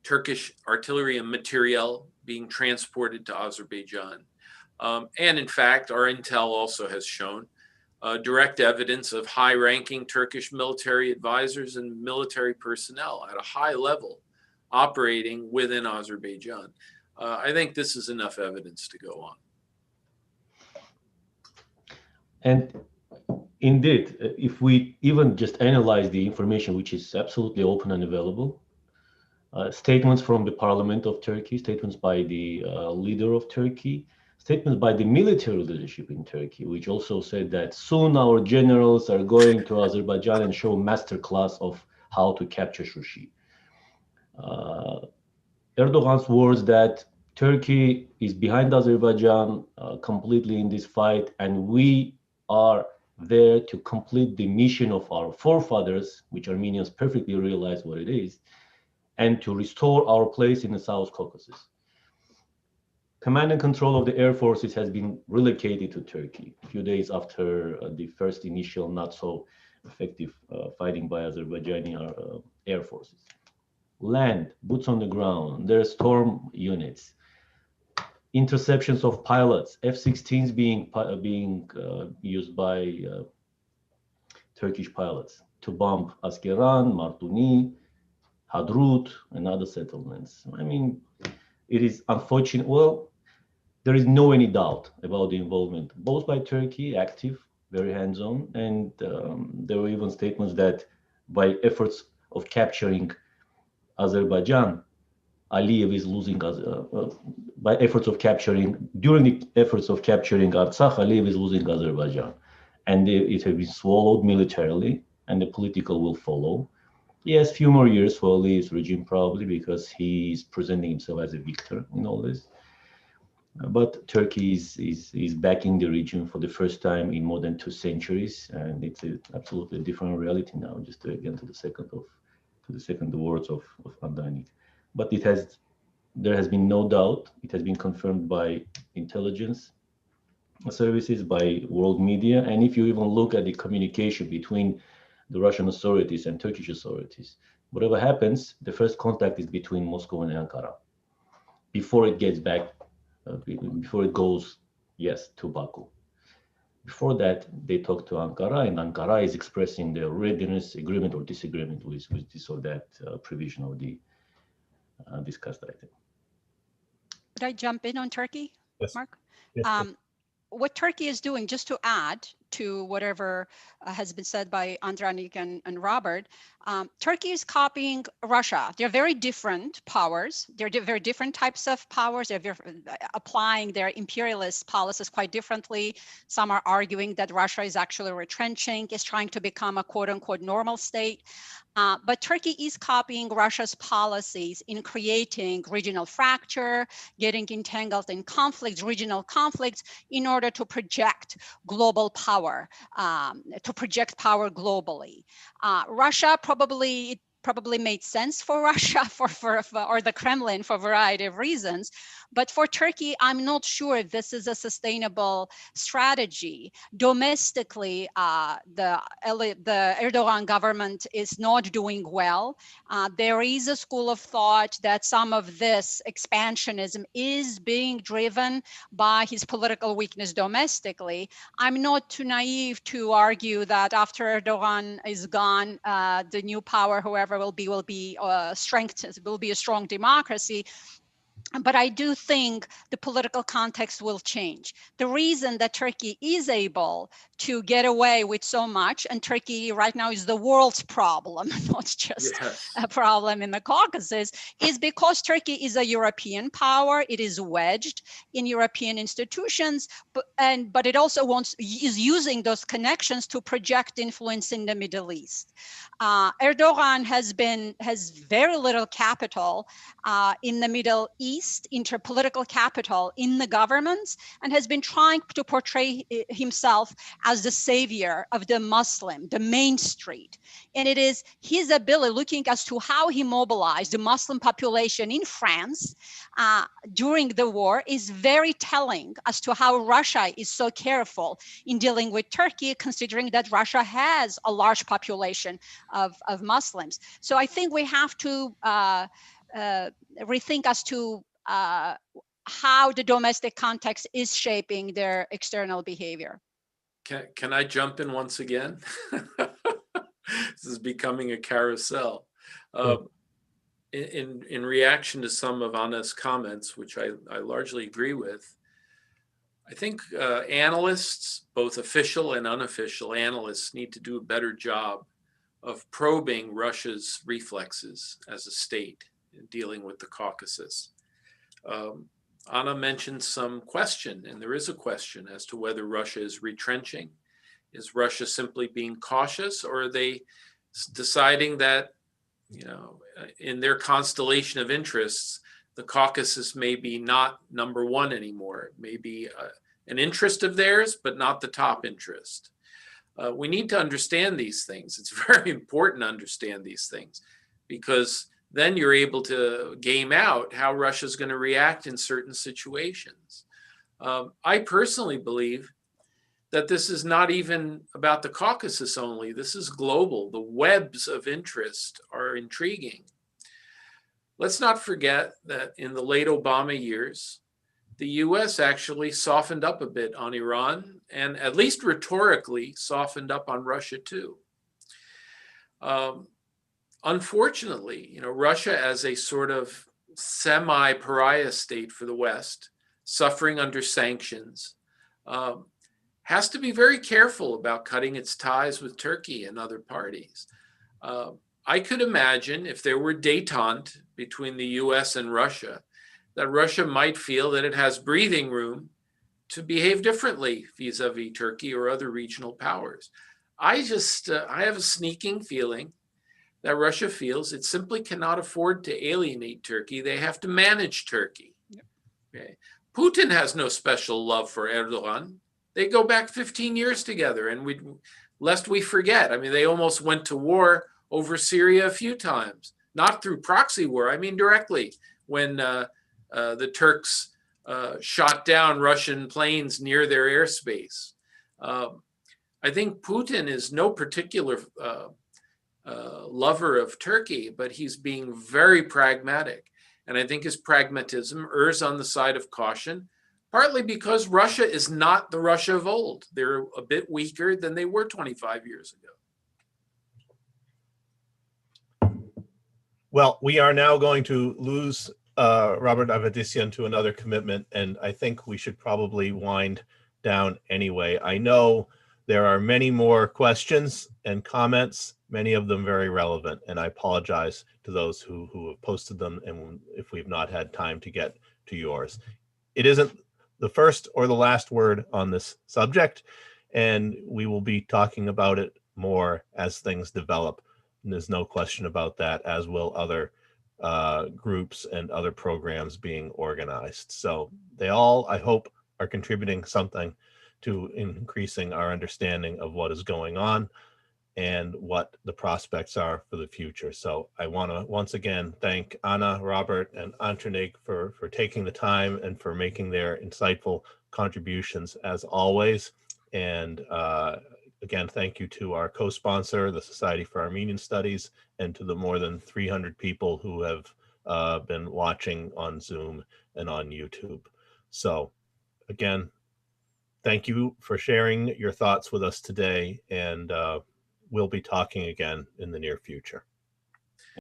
Turkish artillery and materiel being transported to Azerbaijan. And in fact, our intel also has shown direct evidence of high-ranking Turkish military advisors and military personnel at a high level operating within Azerbaijan. I think this is enough evidence to go on. And indeed, if we even just analyze the information, which is absolutely open and available, statements from the Parliament of Turkey, statements by the leader of Turkey, statements by the military leadership in Turkey, which also said that soon our generals are going to Azerbaijan and show a masterclass of how to capture Shushi. Erdogan's words that Turkey is behind Azerbaijan completely in this fight, and we are there to complete the mission of our forefathers, which Armenians perfectly realize what it is, and to restore our place in the South Caucasus. Command and control of the air forces has been relocated to Turkey a few days after the first initial not so effective fighting by Azerbaijani air forces. Land, boots on the ground, there are storm units, interceptions of pilots, F-16s being used by Turkish pilots to bomb Askeran, Martuni, Hadrut, and other settlements. I mean, it is unfortunate. Well, there is no any doubt about the involvement, both by Turkey, active, very hands-on, and there were even statements that by efforts of capturing Azerbaijan, Aliyev is losing, by efforts of capturing, during the efforts of capturing Artsakh, Aliyev is losing Azerbaijan. And it has been swallowed militarily, and the political will follow. Yes, few more years for Aliyev's regime probably, because he's presenting himself as a victor in all this. But Turkey is backing the region for the first time in more than 2 centuries, and it's a absolutely different reality now. Just again to the second words of Andani. But there has been no doubt. It has been confirmed by intelligence services, by world media, and if you even look at the communication between the Russian authorities and Turkish authorities, whatever happens, the first contact is between Moscow and Ankara before it gets back. Before it goes, yes, to Baku. Before that, they talk to Ankara, and Ankara is expressing their readiness, agreement or disagreement with this or that provision of the discussed item. Could I jump in on Turkey, Yes. Mark? Yes, What Turkey is doing, just to add to whatever has been said by Andranik and Robert, Turkey is copying Russia. They're very different powers. They're very different types of powers. They're applying their imperialist policies quite differently. Some are arguing that Russia is actually retrenching, is trying to become a quote unquote normal state. But Turkey is copying Russia's policies in creating regional fracture, getting entangled in conflicts, regional conflicts, in order to project global power, to project power globally. Russia probably made sense for Russia or the Kremlin for a variety of reasons. But for Turkey, I'm not sure this is a sustainable strategy. Domestically, the Erdogan government is not doing well. There is a school of thought that some of this expansionism is being driven by his political weakness domestically. I'm not too naive to argue that after Erdogan is gone, the new power, whoever will be strengthened, will be a strong democracy. But I do think the political context will change. The reason that Turkey is able to get away with so much, and Turkey right now is the world's problem, not just a problem in the Caucasus, is because Turkey is a European power. It is wedged in European institutions, but it also is using those connections to project influence in the Middle East. Erdogan has very little capital in the Middle East, interpolitical capital in the governments, and has been trying to portray himself as the savior of the Muslim, the main street. And it is his ability, looking as to how he mobilized the Muslim population in France during the war, is very telling as to how Russia is so careful in dealing with Turkey, considering that Russia has a large population of Muslims. So I think we have to rethink as to how the domestic context is shaping their external behavior. Can I jump in once again? This is becoming a carousel. In reaction to some of Anna's comments, which I largely agree with, I think analysts, both official and unofficial analysts, need to do a better job of probing Russia's reflexes as a state in dealing with the Caucasus. Anna mentioned some question, and there is a question as to whether Russia is retrenching. Is Russia simply being cautious, or are they deciding that, in their constellation of interests, the Caucasus may be not number one anymore. It may be an interest of theirs, but not the top interest. We need to understand these things. It's very important to understand these things, because then you're able to game out how Russia's going to react in certain situations. I personally believe that this is not even about the Caucasus only. This is global. The webs of interest are intriguing. Let's not forget that in the late Obama years, the US actually softened up a bit on Iran, and at least rhetorically softened up on Russia too. Unfortunately, Russia as a sort of semi-pariah state for the West, suffering under sanctions, has to be very careful about cutting its ties with Turkey and other parties. I could imagine if there were détente between the US and Russia, that Russia might feel that it has breathing room to behave differently vis-a-vis Turkey or other regional powers. I have a sneaking feeling that Russia feels it simply cannot afford to alienate Turkey. They have to manage Turkey. Yep. Okay. Putin has no special love for Erdogan. They go back 15 years together, and lest we forget, I mean, they almost went to war over Syria a few times, not through proxy war, I mean directly, when the Turks shot down Russian planes near their airspace. I think Putin is no particular lover of Turkey, but he's being very pragmatic. And I think his pragmatism errs on the side of caution, partly because Russia is not the Russia of old. They're a bit weaker than they were 25 years ago. Well, we are now going to lose Robert Avedissian to another commitment, and I think we should probably wind down anyway. I know there are many more questions and comments, many of them very relevant, and I apologize to those who have posted them and if we've not had time to get to yours. It isn't the first or the last word on this subject, and we will be talking about it more as things develop. And there's no question about that, as will other groups and other programs being organized. So they all, I hope, are contributing something to increasing our understanding of what is going on and what the prospects are for the future. So I want to once again thank Anna, Robert, and Antonik for taking the time and for making their insightful contributions as always. And again, thank you to our co-sponsor, the Society for Armenian Studies, and to the more than 300 people who have been watching on Zoom and on YouTube. So again, thank you for sharing your thoughts with us today, and we'll be talking again in the near future.